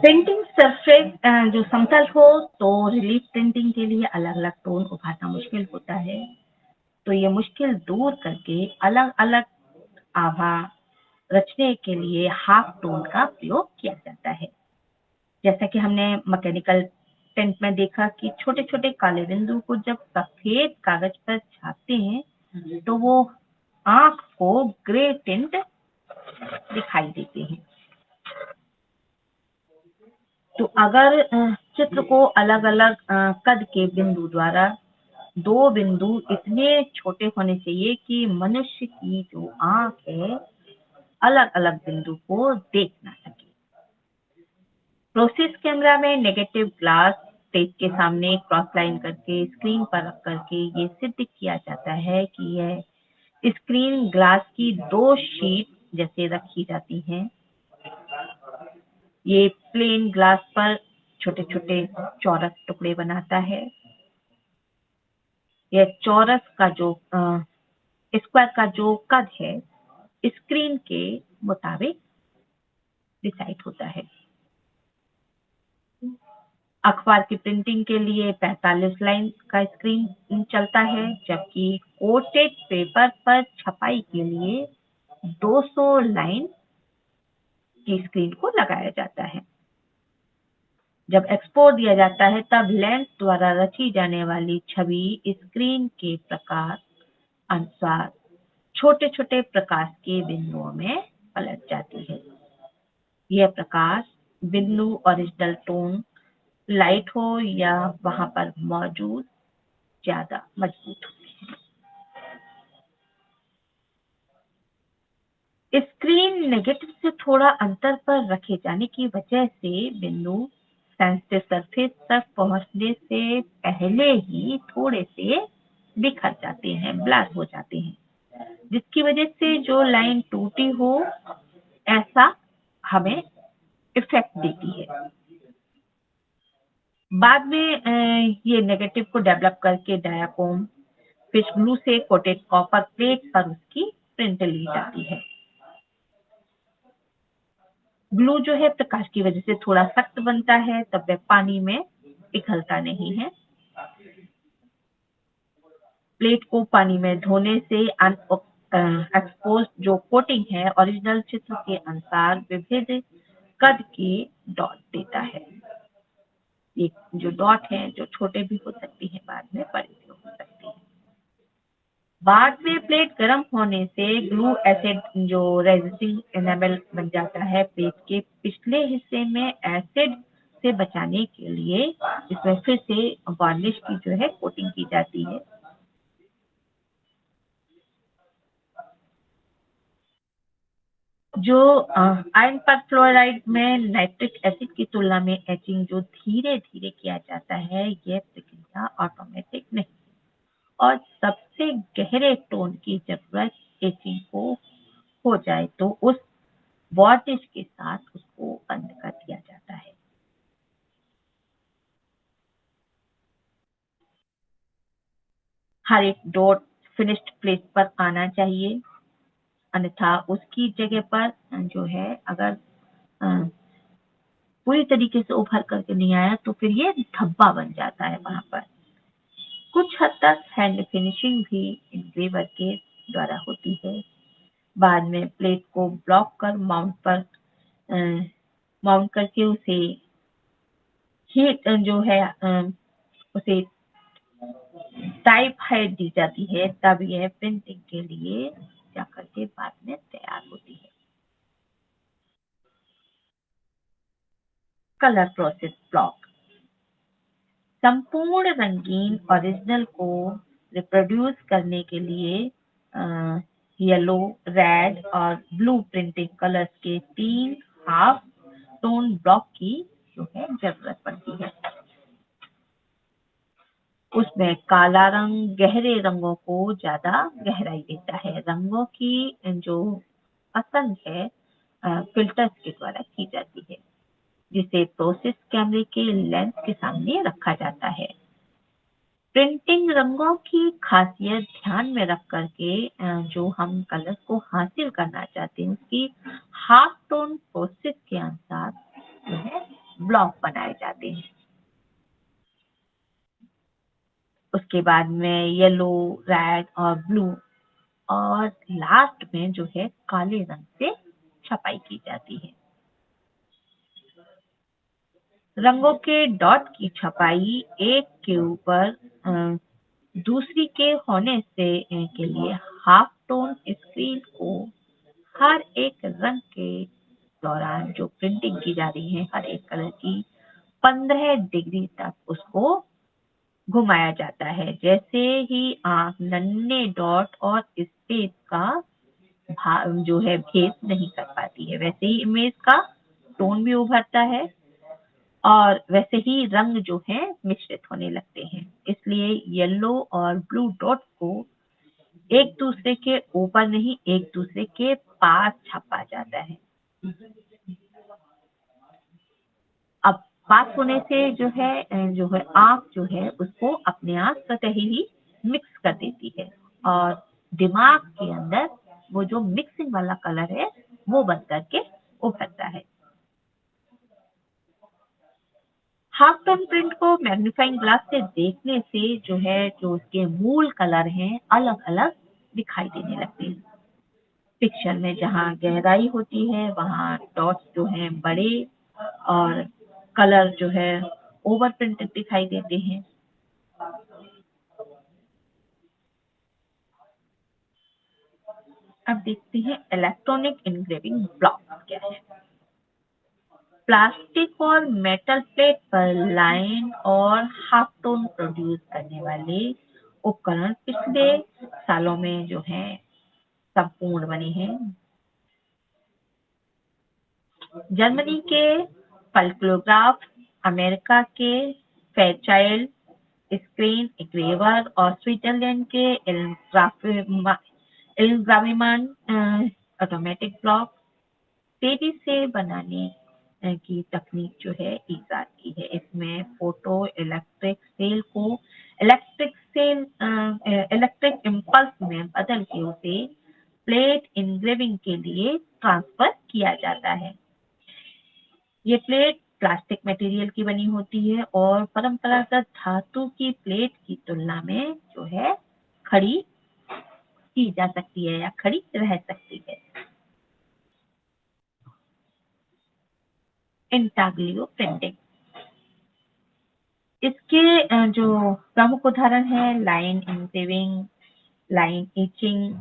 प्रिंटिंग सरफेस जो समतल हो तो रिलीफ प्रिंटिंग के लिए अलग अलग टोन उभारना मुश्किल होता है। तो ये मुश्किल दूर करके अलग अलग आभा रचने के लिए हाफ टोन का प्रयोग किया जाता है। जैसा कि हमने मैकेनिकल टिंट में देखा कि छोटे छोटे काले बिंदु को जब सफेद कागज पर छापते हैं तो वो आंख को ग्रे टिंट दिखाई देते हैं। तो अगर चित्र को अलग अलग कद के बिंदु द्वारा दो बिंदु इतने छोटे होने चाहिए कि मनुष्य की जो आंख है अलग अलग बिंदु को देख ना सके। प्रोसेस कैमरा में नेगेटिव ग्लास स्टेज के सामने क्रॉस लाइन करके स्क्रीन पर रख करके ये सिद्ध किया जाता है कि यह स्क्रीन ग्लास की दो शीट जैसे रखी जाती हैं। ये प्लेन ग्लास पर छोटे छोटे चौरस टुकड़े बनाता है। यह चौरस का जो स्क्वायर का जो कद है स्क्रीन के मुताबिक डिसाइड होता है। अखबार की प्रिंटिंग के लिए 45 लाइन का स्क्रीन चलता है, जबकि कोटेड पेपर पर छपाई के लिए 200 लाइन की स्क्रीन को लगाया जाता है। जब एक्सपोर्ट दिया जाता है तब लेंस द्वारा रची जाने वाली छवि स्क्रीन के प्रकार अनुसार छोटे छोटे प्रकाश के बिंदुओं में पलट जाती है। यह प्रकाश बिंदु ओरिजिनल टोन लाइट हो या वहां पर मौजूद ज्यादा मजबूत होती है। स्क्रीन नेगेटिव से थोड़ा अंतर पर रखे जाने की वजह से बिंदु सेंसिटिव सरफेस तक पहुंचने से पहले ही थोड़े से बिखर जाते हैं, ब्लर हो जाते हैं, जिसकी वजह से जो लाइन टूटी हो ऐसा हमें इफेक्ट देती है। बाद में ये नेगेटिव को डेवलप करके डायाकोम फिश ग्लू से कोटेड कॉपर प्लेट पर उसकी प्रिंट ली जाती है। ग्लू जो है प्रकाश की वजह से थोड़ा सख्त बनता है, तब वह पानी में पिघलता नहीं है। प्लेट को पानी में धोने से एक्सपोज जो कोटिंग है ओरिजिनल चित्र के अनुसार विविध कद के डॉट देता है। ये जो डॉट है जो छोटे भी हो सकती है, बाद में बड़े भी हो सकती है। बाद में प्लेट गर्म होने से ग्लू एसिड जो रेजिस्टिंग एनामेल बन जाता है। प्लेट के पिछले हिस्से में एसिड से बचाने के लिए इसमें फिर से वार्निश की जो है कोटिंग की जाती है। जो आयरन परफ्लोराइड में नाइट्रिक एसिड की तुलना में एचिंग जो धीरे धीरे किया जाता है, यह प्रक्रिया ऑटोमेटिक नहीं और सबसे गहरे टोन की जरूरत एचिंग को हो जाए तो उस वार्निश के साथ उसको बंद कर दिया जाता है। हर एक डॉट फिनिश्ड प्लेस पर आना चाहिए, अन्यथा उसकी जगह पर जो है अगर अ, पूरी तरीके से उभर करके नहीं आया तो फिर ये धब्बा बन जाता है वहां पर। कुछ हद तक हैंड फिनिशिंग भी इंग्रेवर के द्वारा होती है। बाद में प्लेट को ब्लॉक कर माउंट करके उसे हीट जो है उसे टाइप हाइट दी जाती है, तब यह प्रिंटिंग के लिए जाकर के बाद में तैयार होती है। कलर प्रोसेस ब्लॉक संपूर्ण रंगीन ओरिजिनल को रिप्रोड्यूस करने के लिए येलो, रेड और ब्लू प्रिंटिंग कलर्स के 3 हाफ टोन ब्लॉक की जो है जरूरत पड़ती है। उसमें काला रंग गहरे रंगों को ज्यादा गहराई देता है। रंगों की जो पसंद है फिल्टर्स के द्वारा की जाती है, जिसे प्रोसेस कैमरे के लेंस के सामने रखा जाता है। प्रिंटिंग रंगों की खासियत ध्यान में रख करके जो हम कलर को हासिल करना चाहते हैं उसकी हाफ टोन प्रोसेस के अनुसार जो है ब्लॉक बनाए जाते हैं। उसके बाद में येलो, रेड और ब्लू और लास्ट में जो है काले रंग से छपाई की जाती है। रंगों के डॉट की छपाई एक के ऊपर दूसरी के होने से के लिए हाफ टोन स्क्रीन को हर एक रंग के दौरान जो प्रिंटिंग की जा रही है हर एक कलर की 15 डिग्री तक उसको घुमाया जाता है। जैसे ही आंख नन्हे डॉट और स्पेस का जो है भेद नहीं कर पाती है, वैसे ही इमेज का टोन भी उभरता है और वैसे ही रंग जो है मिश्रित होने लगते हैं। इसलिए येलो और ब्लू डॉट्स को एक दूसरे के ऊपर नहीं एक दूसरे के पास छापा जाता है। अब पास होने से जो है आंख जो है उसको अपने आप स्वतः ही मिक्स कर देती है और दिमाग के अंदर वो जो मिक्सिंग वाला कलर है वो बन करके उभरता है। हाफ टोन प्रिंट को मैग्नीफाइंग ग्लास से देखने से जो उसके मूल कलर हैं अलग अलग दिखाई देने लगते हैं। पिक्चर में जहाँ गहराई होती है वहाँ डॉट्स जो हैं बड़े और कलर जो है ओवर प्रिंटेड दिखाई देते हैं। अब देखते हैं इलेक्ट्रॉनिक इनग्रेविंग ब्लॉक क्या है। प्लास्टिक और मेटल प्लेट पर लाइन और हाफ टोन प्रोड्यूस करने वाले उपकरण पिछले सालों में जो है संपूर्ण बने हैं। जर्मनी के पल्क्लोग्राफ, अमेरिका के फेयरचाइल्ड स्क्रीन इंग्रेवर और स्विट्जरलैंड के इलग्राविमान ऑटोमेटिक ब्लॉक तेजी से बनाने की तकनीक जो है ईजाद की है। इसमें फोटो इलेक्ट्रिक इम्पल्स में बदल के उसे प्लेट इनग्रेविंग के लिए ट्रांसफर किया जाता है। ये प्लेट प्लास्टिक मटेरियल की बनी होती है और परंपरागत धातु की प्लेट की तुलना में जो है खड़ी की जा सकती है या खड़ी रह सकती है। इंटाग्लियो प्रिंटिंग इसके जो प्रमुख उदाहरण है line engraving, line etching,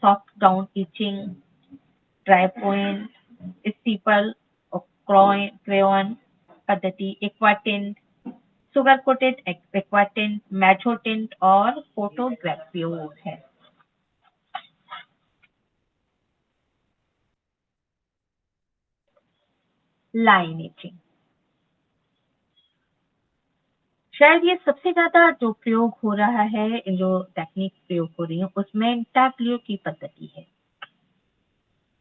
soft down etching, ट्राइपोइन, स्टीपल और क्रेयॉन पद्धति, aquatint, sugar coated aquatint, mezzotint और फोटोग्राफियो है। Line etching. शायद ये सबसे ज्यादा जो प्रयोग हो रहा है, जो टेक्निक प्रयोग हो रही है, उसमें इंटाग्लियो की पद्धति है।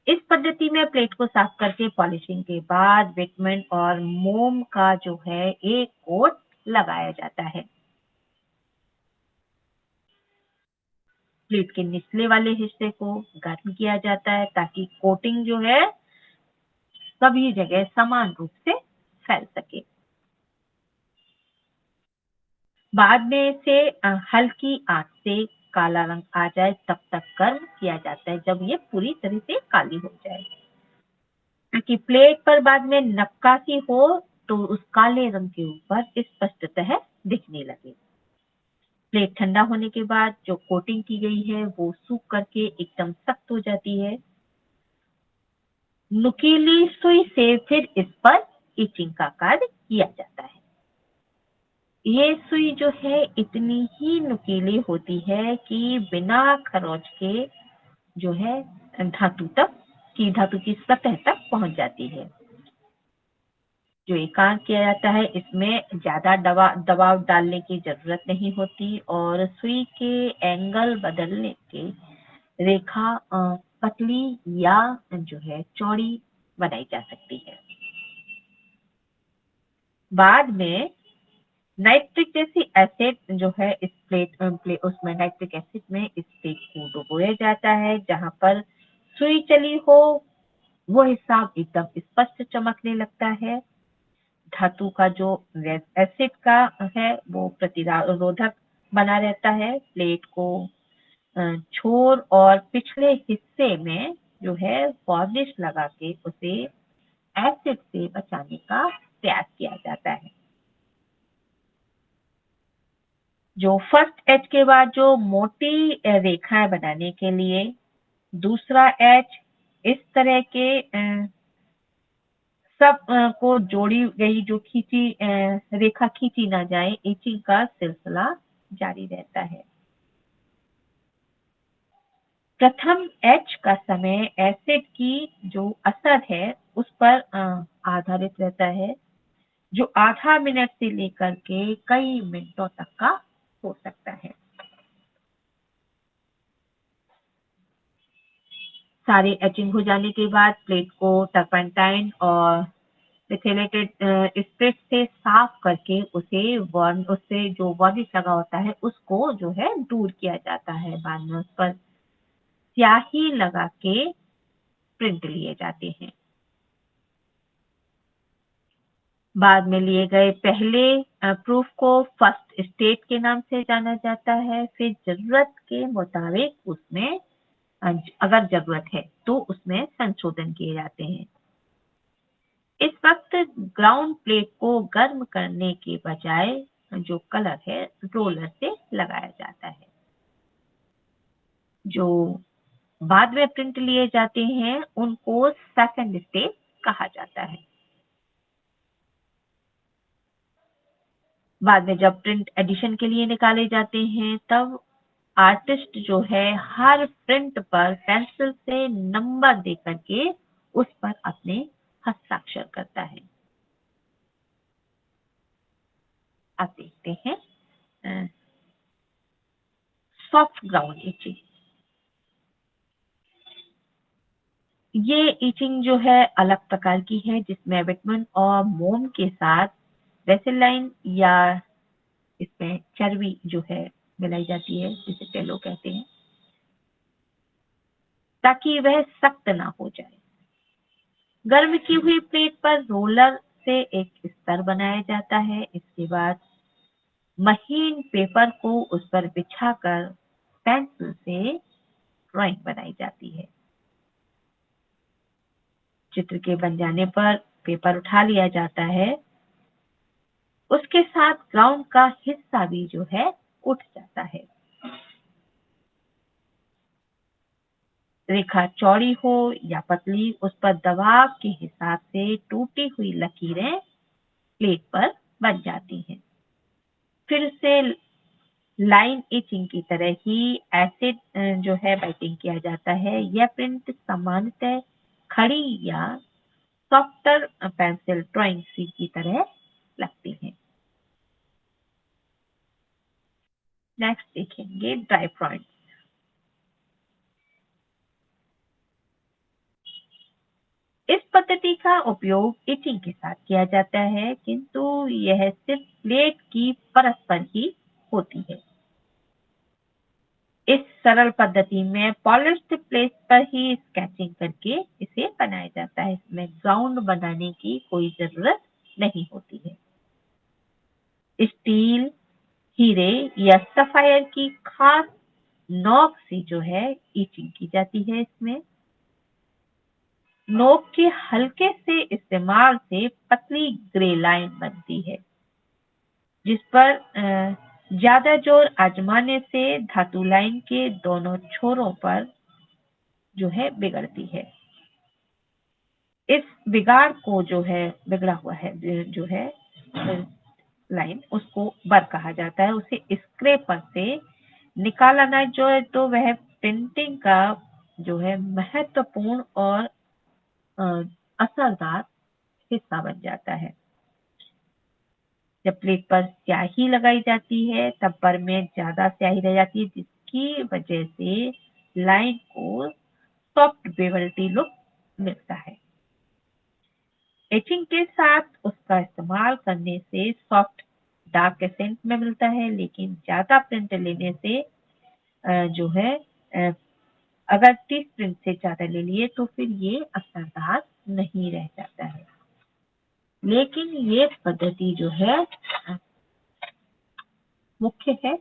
इस पद्धति में प्लेट को साफ करके पॉलिशिंग के बाद बिटमन और मोम का जो है एक कोट लगाया जाता है। प्लेट के निचले वाले हिस्से को गर्म किया जाता है ताकि कोटिंग जो है सभी जगह समान रूप से फैल सके। बाद में इसे हल्की आंच से काला रंग आ जाए तब तक गर्म किया जाता है, जब ये पूरी तरह से काली हो जाए, ताकि प्लेट पर बाद में नक्काशी हो तो उस काले रंग के ऊपर स्पष्टतः दिखने लगे। प्लेट ठंडा होने के बाद जो कोटिंग की गई है वो सूख करके एकदम सख्त हो जाती है। नुकीली सुई से फिर इस पर इचिंग का कार्य किया जाता है। ये सुई जो है इतनी ही नुकीली होती है कि बिना खरोच के जो है धातु की सतह तक पहुंच जाती है। जो ये काम किया जाता है इसमें ज्यादा दबाव डालने की जरूरत नहीं होती और सुई के एंगल बदलने के रेखा पतली या जो है चौड़ी बनाई जा सकती है। बाद में नाइट्रिक जैसी एसिड जो है इस उसमें नाइट्रिक एसिड में इस प्लेट को डुबोया जाता है। जहां पर सुई चली हो वो हिस्सा एकदम स्पष्ट चमकने लगता है। धातु का जो एसिड का है वो प्रतिरोधक बना रहता है। प्लेट को छोर और पिछले हिस्से में जो है वार्निश लगा के उसे एसिड से बचाने का प्रयास किया जाता है। जो फर्स्ट एच के बाद जो मोटी रेखाएं बनाने के लिए दूसरा एच इस तरह के सब को जोड़ी गई जो खींची रेखा खींची ना जाए, इचिंग का सिलसिला जारी रहता है। प्रथम एच का समय एसिड की जो असर है उस पर आधारित रहता है, जो आधा मिनट से लेकर के कई मिनटों तक का हो सकता है। सारे एचिंग हो जाने के बाद प्लेट को टर्पेंटाइन और मिथाइलेटेड स्पिरिट से साफ करके उससे जो वार्निश लगा होता है उसको जो है दूर किया जाता है। बाद में उस पर स्याही लगा के प्रिंट लिए जाते हैं। बाद में लिए गए पहले प्रूफ को फर्स्ट स्टेट के नाम से जाना जाता है। फिर जरूरत के मुताबिक उसमें अगर जरूरत है तो उसमें संशोधन किए जाते हैं। इस वक्त ग्राउंड प्लेट को गर्म करने के बजाय जो कलर है रोलर से लगाया जाता है। जो बाद में प्रिंट लिए जाते हैं उनको सेकंड स्टेज कहा जाता है। बाद में जब प्रिंट एडिशन के लिए निकाले जाते हैं तब आर्टिस्ट जो है हर प्रिंट पर पेंसिल से नंबर दे करके उस पर अपने हस्ताक्षर करता है। आप देखते हैं सॉफ्ट ग्राउंड इचिंग। ये इचिंग जो है अलग प्रकार की है जिसमें बिटमन और मोम के साथ वेसेलाइन या इसमें चर्बी जो है मिलाई जाती है, जिसे टेलो कहते हैं, ताकि वह सख्त ना हो जाए। गर्म की हुई प्लेट पर रोलर से एक स्तर बनाया जाता है। इसके बाद महीन पेपर को उस पर बिछाकर पेंसिल से ड्राइंग बनाई जाती है। चित्र के बन जाने पर पेपर उठा लिया जाता है। उसके साथ ग्राउंड का हिस्सा भी जो है उठ जाता है। रेखा चौड़ी हो या पतली उस पर दबाव के हिसाब से टूटी हुई लकीरें प्लेट पर बन जाती हैं। फिर से लाइन इचिंग की तरह ही एसिड जो है बाइटिंग किया जाता है। यह प्रिंट सामान्यतः खड़ी या सॉफ्टर पेंसिल ड्राइंग सी की तरह लगती हैं। नेक्स्ट देखेंगे ड्राई पॉइंट। इस पद्धति का उपयोग इचिंग के साथ किया जाता है, किंतु यह सिर्फ प्लेट की परत पर ही होती है। इस सरल पद्धति में पॉलिश्ड प्लेट पर ही स्केचिंग करके इसे बनाया जाता है। इसमें ग्राउंड बनाने की कोई जरूरत नहीं होती है। स्टील, हीरे या सफायर की खास नोक से जो है इचिंग की जाती है। इसमें नोक के हल्के से इस्तेमाल से पतली ग्रे लाइन बनती है, जिस पर ज्यादा जोर आजमाने से धातु लाइन के दोनों छोरों पर जो है बिगड़ती है। इस बिगाड़ को जो है बिगड़ा हुआ है जो है लाइन, उसको बर कहा जाता है। उसे स्क्रेपर से निकाला ना जो है तो वह प्रिंटिंग का जो है महत्वपूर्ण और असरदार हिस्सा बन जाता है। जब प्लेट पर स्याही लगाई जाती है तब पर में ज्यादा स्याही रह जाती है, जिसकी वजह से लाइन को सॉफ्ट बेवल्टी लुक मिलता है। एचिंग के साथ उसका इस्तेमाल करने से सॉफ्ट डार्क एसेंट में मिलता है, लेकिन ज्यादा प्रिंट लेने से जो है अगर 30 प्रिंट से ज्यादा ले लिए तो फिर ये असरदार नहीं रह जाता है। लेकिन ये पद्धति जो है मुख्य है।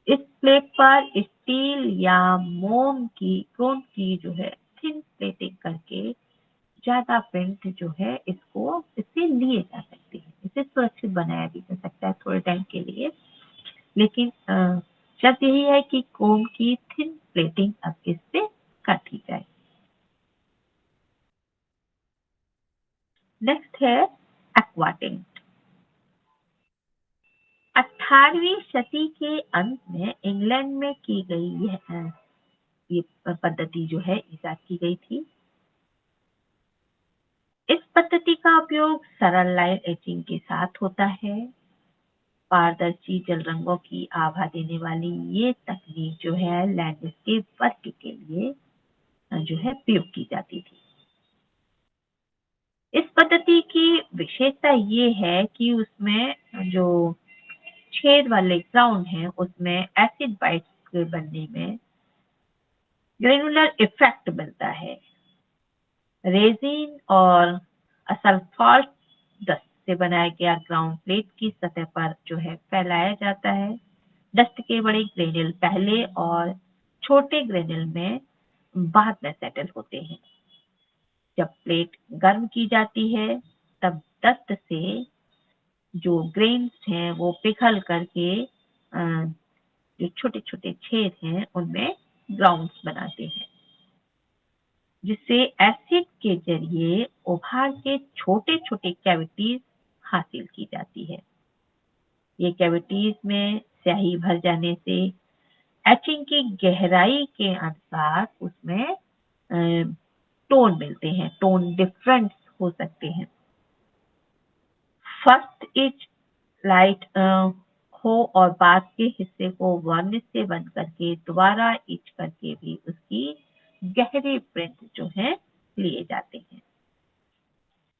इस प्लेट पर स्टील या मोम की क्रोम की जो है थिन प्लेटिंग करके ज्यादा प्रिंट जो है इससे लिए जा सकते हैं। इसे सुरक्षित बनाया भी जा सकता है थोड़े टाइम के लिए, लेकिन शर्त यही है कि क्रोम की थिन प्लेटिंग अब इससे कर दी जाए। नेक्स्ट है एक्वाटिंट। 18वीं शती के अंत में इंग्लैंड में की गई ये पद्धति जो है इजाद की गई थी। इस पद्धति का उपयोग सरल लाइन एचिंग के साथ होता है। पारदर्शी जल रंगों की आभा देने वाली ये तकनीक जो है लैंडस्केप वर्क के लिए जो है प्रयोग की जाती थी। इस पद्धति की विशेषता ये है कि उसमें जो छेद वाले ग्राउंड है उसमें एसिड बाइट्स के बनने में ग्रेनुलर इफेक्ट मिलता है। रेजिन और असल्फाल्ट डस्ट से बनाया गया ग्राउंड प्लेट की सतह पर जो है फैलाया जाता है। डस्ट के बड़े ग्रेनुल पहले और छोटे ग्रेनुल में बाद में सेटल होते हैं। जब प्लेट गर्म की जाती है तब डस्ट से जो ग्रेन्स हैं वो पिघल करके जो छोटे छोटे छेद हैं उनमें ग्राउंड्स बनाते हैं, जिससे एसिड के जरिए उभार के छोटे छोटे कैविटीज हासिल की जाती है। ये कैविटीज में स्याही भर जाने से एचिंग की गहराई के अनुसार उसमें टोन मिलते हैं, टोन डिफरेंस हो सकते हैं। फर्स्ट इच लाइट हो और बाद के हिस्से को वार्निश से बंद करके दोबारा इच करके भी उसकी गहरे प्रिंट जो है लिए जाते हैं।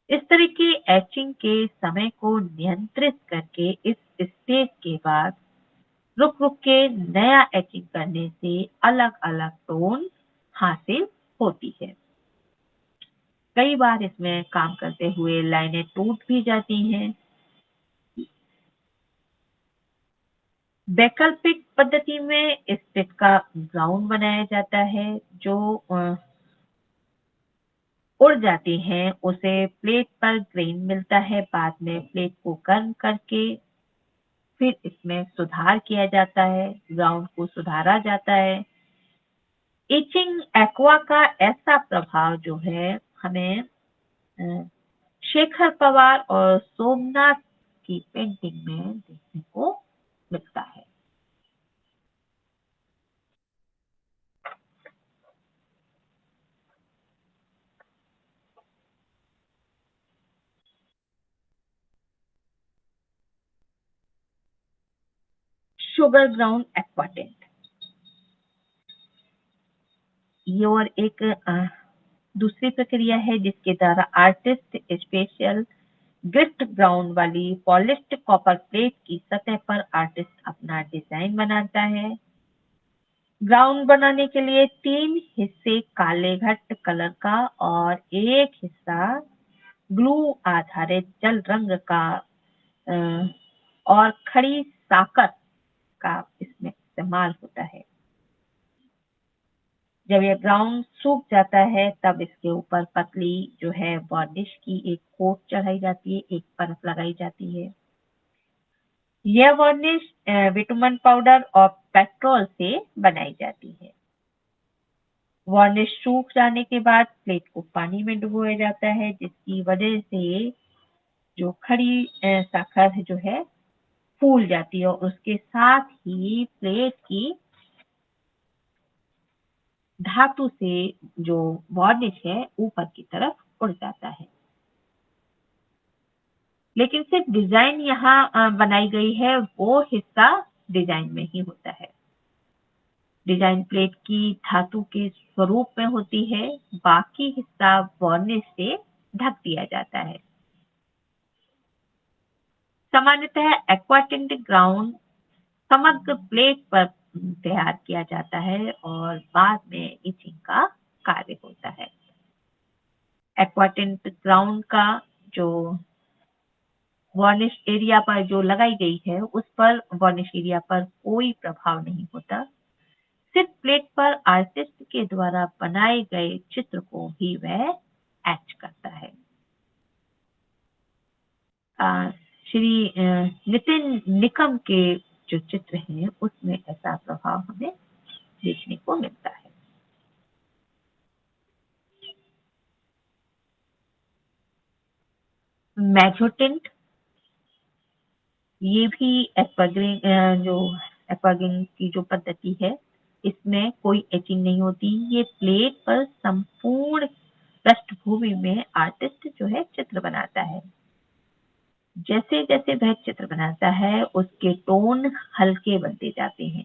इस तरह की एचिंग के समय को नियंत्रित करके इस स्टेज के बाद रुक रुक के नया एचिंग करने से अलग अलग टोन हासिल होती है। कई बार इसमें काम करते हुए लाइनें टूट भी जाती हैं। वैकल्पिक पद्धति में स्टिक का ग्राउंड बनाया जाता है जो उड़ जाती हैं, उसे प्लेट पर ग्रेन मिलता है। बाद में प्लेट को गर्म करके फिर इसमें सुधार किया जाता है, ग्राउंड को सुधारा जाता है। इचिंग एक्वा का ऐसा प्रभाव जो है हमें शेखर पवार और सोमनाथ की पेंटिंग में देखने को मिलता है। Sugar ground एक्वाटेंट। ये और एक दूसरी प्रक्रिया है जिसके द्वारा आर्टिस्ट स्पेशल ग्रिस्ट ग्राउंड वाली पॉलिश्ड कॉपर प्लेट की सतह पर आर्टिस्ट अपना डिजाइन बनाता है। ग्राउंड बनाने के लिए 3 हिस्से काले घट कलर का और एक हिस्सा ग्लू आधारित जल रंग का और खड़ी साकर का इसमें इस्तेमाल होता है। जब यह ग्राउंड सूख जाता है तब इसके ऊपर पतली जो है वार्निश की एक कोट चढ़ाई जाती है, एक परत लगाई जाती है। यह वार्निश बिटुमन पाउडर और पेट्रोल से बनाई जाती है। वार्निश सूख जाने के बाद प्लेट को पानी में डुबोया जाता है, जिसकी वजह से जो खड़ी साकर जो है फूल जाती है और उसके साथ ही प्लेट की धातु से जो वार्निश है ऊपर की तरफ उड़ जाता है। लेकिन सिर्फ डिजाइन यहाँ बनाई गई है, वो हिस्सा डिजाइन में ही होता है। डिजाइन प्लेट की धातु के स्वरूप में होती है, बाकी हिस्सा वार्निश से ढक दिया जाता है। सामान्यतः एक्वाटिंट ग्राउंड समग्र प्लेट पर तैयार किया जाता है और बाद में इचिंग का कार्य होता है। एक्वाटिंट ग्राउंड का जो वार्निश एरिया पर जो लगाई गई है उस पर वार्निश एरिया पर कोई प्रभाव नहीं होता, सिर्फ प्लेट पर आर्टिस्ट के द्वारा बनाए गए चित्र को ही वह एच करता है। श्री नितिन निकम के जो चित्र हैं उसमें ऐसा प्रभाव हमें देखने को मिलता है। मैजोटिंट, ये भी एक्वाग्रिंग की जो पद्धति है इसमें कोई एचिंग नहीं होती। ये प्लेट पर संपूर्ण पृष्ठभूमि में आर्टिस्ट जो है चित्र बनाता है। जैसे जैसे वह चित्र बनाता है उसके टोन हल्के बनते जाते हैं।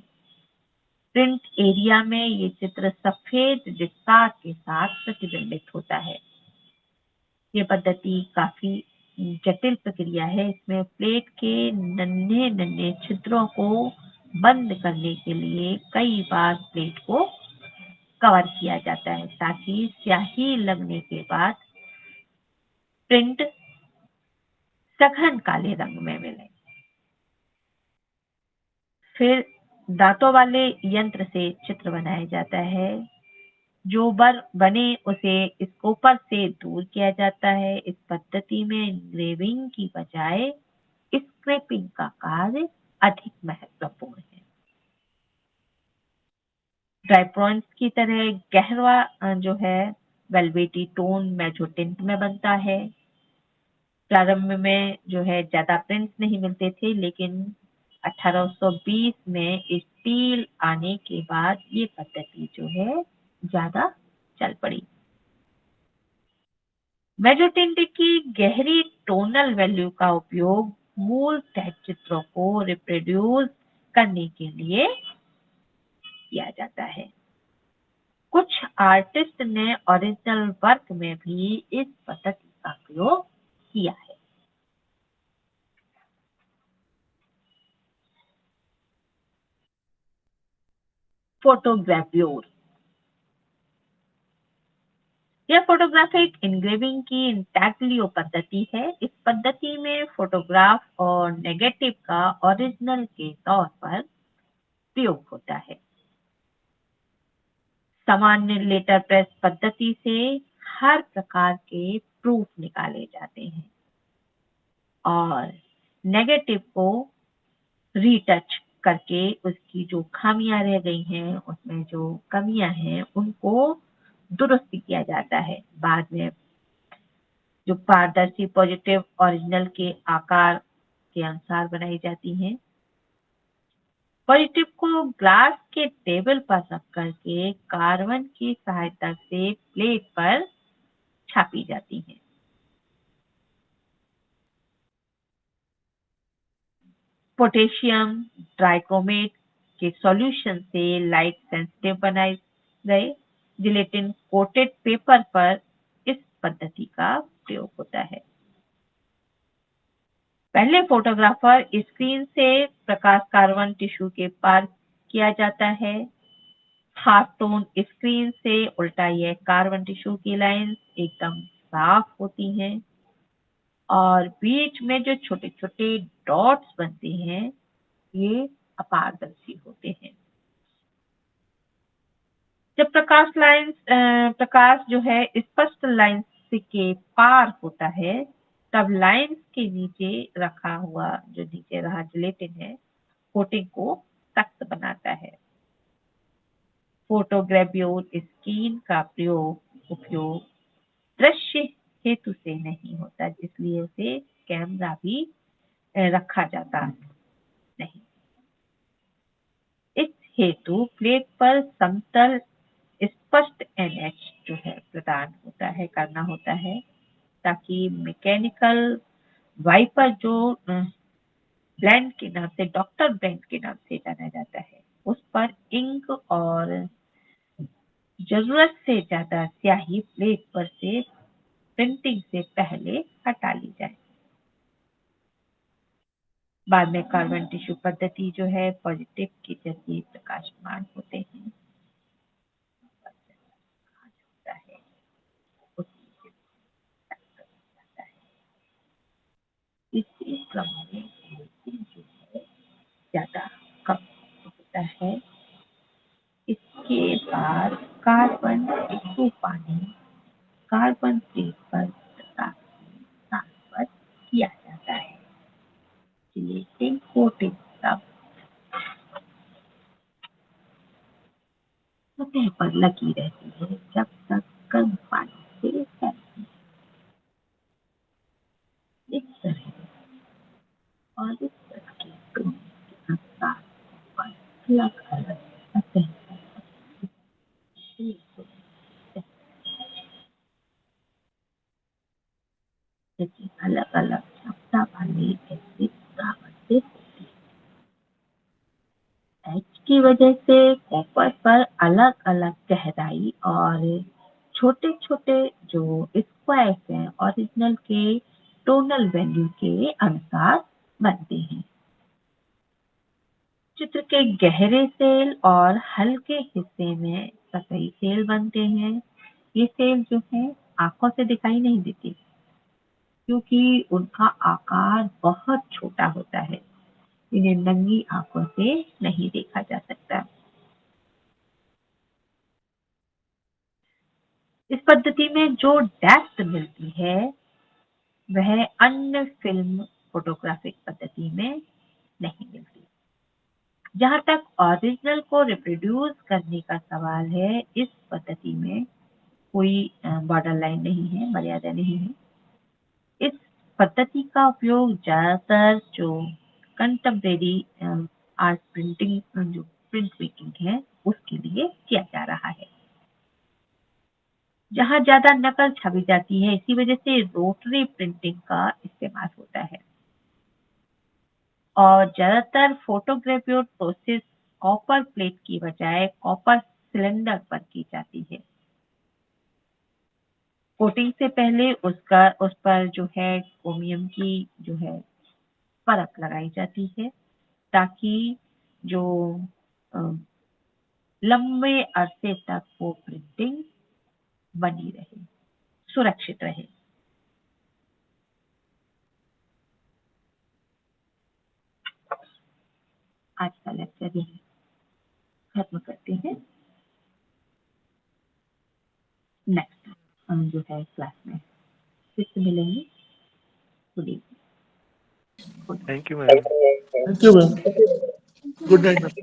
प्रिंट एरिया में ये चित्र सफेद विस्तार के साथ प्रतिबिंबित होता है। ये पद्धति काफी जटिल प्रक्रिया है। इसमें प्लेट के नन्हे नन्हे छिद्रों को बंद करने के लिए कई बार प्लेट को कवर किया जाता है ताकि स्याही लगने के बाद प्रिंट सघन काले रंग में मिले। फिर दांतों वाले यंत्र से चित्र बनाया जाता है। जो बने उसे स्कोपर से दूर किया जाता है। इस पद्धति में इंग्रेविंग की बजाय स्क्रैपिंग का कार्य अधिक महत्वपूर्ण है। ड्राइप्रॉन्स की तरह गहरा जो है वेलवेटी टोन मैजोटिंट में बनता है। प्रारंभ में जो है ज्यादा प्रिंट्स नहीं मिलते थे, लेकिन 1820 में स्टील आने के बाद ये पद्धति जो है ज्यादा चल पड़ी। मैजोटिंट की गहरी टोनल वैल्यू का उपयोग मूल चित्रों को रिप्रोड्यूस करने के लिए किया जाता है। कुछ आर्टिस्ट ने ओरिजिनल वर्क में भी इस पद्धति का प्रयोग किया है। फोटोग्राफ्योर, यह फोटोग्राफिक इंग्रेविंग की इंटैग्लियो पद्धति है। इस पद्धति में फोटोग्राफ और नेगेटिव का ओरिजिनल के तौर पर प्रयोग होता है। सामान्य लेटर प्रेस पद्धति से हर प्रकार के प्रूफ निकाले जाते हैं और नेगेटिव को रीटच करके उसकी जो खामियां रह गई हैं, उसमें जो कमियां हैं, उनको दुरुस्त किया जाता है। बाद में जो पारदर्शी पॉजिटिव ओरिजिनल के आकार के अनुसार बनाई जाती हैं। पॉजिटिव को ग्लास के टेबल पर रख करके कार्बन की सहायता से प्लेट पर छापी जाती हैं। पोटेशियम ट्राइक्रोमेट के सॉल्यूशन से लाइट सेंसिटिव बनाए गए जिलेटिन कोटेड पेपर पर इस पद्धति का प्रयोग होता है। पहले फोटोग्राफर स्क्रीन से प्रकाश कार्बन टिश्यू के पार किया जाता है। हाफ टोन स्क्रीन से उल्टा यह कार्बन टिश्यू की लाइंस एकदम साफ होती हैं और बीच में जो छोटे छोटे डॉट्स बनते हैं ये अपारदर्शी होते हैं। जब प्रकाश जो है स्पष्ट लाइंस के पार होता है तब लाइंस के नीचे रहा जिलेटिन है कोटिंग को सख्त बनाता है। फोटोग्रेब्योर स्क्रीन का उपयोग दृश्य हेतु से नहीं होता जिसलिए उसे कैमरा भी रखा जाता नहीं। इस हेतु प्लेट पर समतल स्पष्ट NH जो है प्रदान करना होता है ताकि मैकेनिकल वाइपर जो ब्लेंड के नाम से डॉक्टर ब्लेंड के नाम से जाना जाता है उस पर इंक और जरूरत से ज्यादा स्याही प्लेट पर से प्रिंटिंग से पहले हटा ली जाए। बाद में कार्बन टिश्यू पद्धति जो है पॉजिटिव के जरिए प्रकाशमान होते हैं। इसी क्रम में जो है ज्यादा कम होता है। इसके बाद कार्बन टिश्यू पानी कार्बन प्लेट पर ट्रांसफर किया जाता है। जिलेटिन कोटिंग तब सतह पर लगी रहती है जब तक गर्म पानी से फैलती है। इस तरह और इस तरह के दोनों के अनुसार अलग अलग सतह लेकिन अलग अलग क्षमता वाले एसिड प्रावर्तित होते हैं। H की वजह से कॉपर पर अलग अलग गहराई और छोटे छोटे जो स्क्वायर्स हैं ओरिजिनल के टोनल वैल्यू के अनुसार बनते हैं। चित्र के गहरे सेल और हल्के हिस्से में सतही सेल बनते हैं। ये सेल जो है आंखों से दिखाई नहीं देती क्योंकि उनका आकार बहुत छोटा होता है। इन्हें नंगी आंखों से नहीं देखा जा सकता। इस पद्धति में जो डेप्थ मिलती है वह अन्य फिल्म फोटोग्राफिक पद्धति में नहीं मिलती। जहां तक ओरिजिनल को रिप्रोड्यूस करने का सवाल है इस पद्धति में कोई बॉर्डर लाइन नहीं है, मर्यादा नहीं है। इस पद्धति का उपयोग ज्यादातर जो कंटेम्परेरी आर्ट प्रिंटिंग जो प्रिंट मेकिंग है उसके लिए किया जा रहा है। जहां ज्यादा नकल छपी जाती है इसी वजह से रोटरी प्रिंटिंग का इस्तेमाल होता है और ज्यादातर फोटोग्रेफ्योर प्रोसेस कॉपर प्लेट की बजाय कॉपर सिलेंडर पर की जाती है। कोटिंग से पहले उस पर जो है क्रोमियम की जो है परत लगाई जाती है ताकि जो लंबे अरसे तक वो प्रिंटिंग बनी रहे, सुरक्षित रहे। आज का लेक्चर यही खत्म करते हैं। नेक्स्ट हम जो है क्लास में फिर से मिलेंगे। Good evening. Thank you, ma'am. Thank you, ma'am. Good night, ma'am.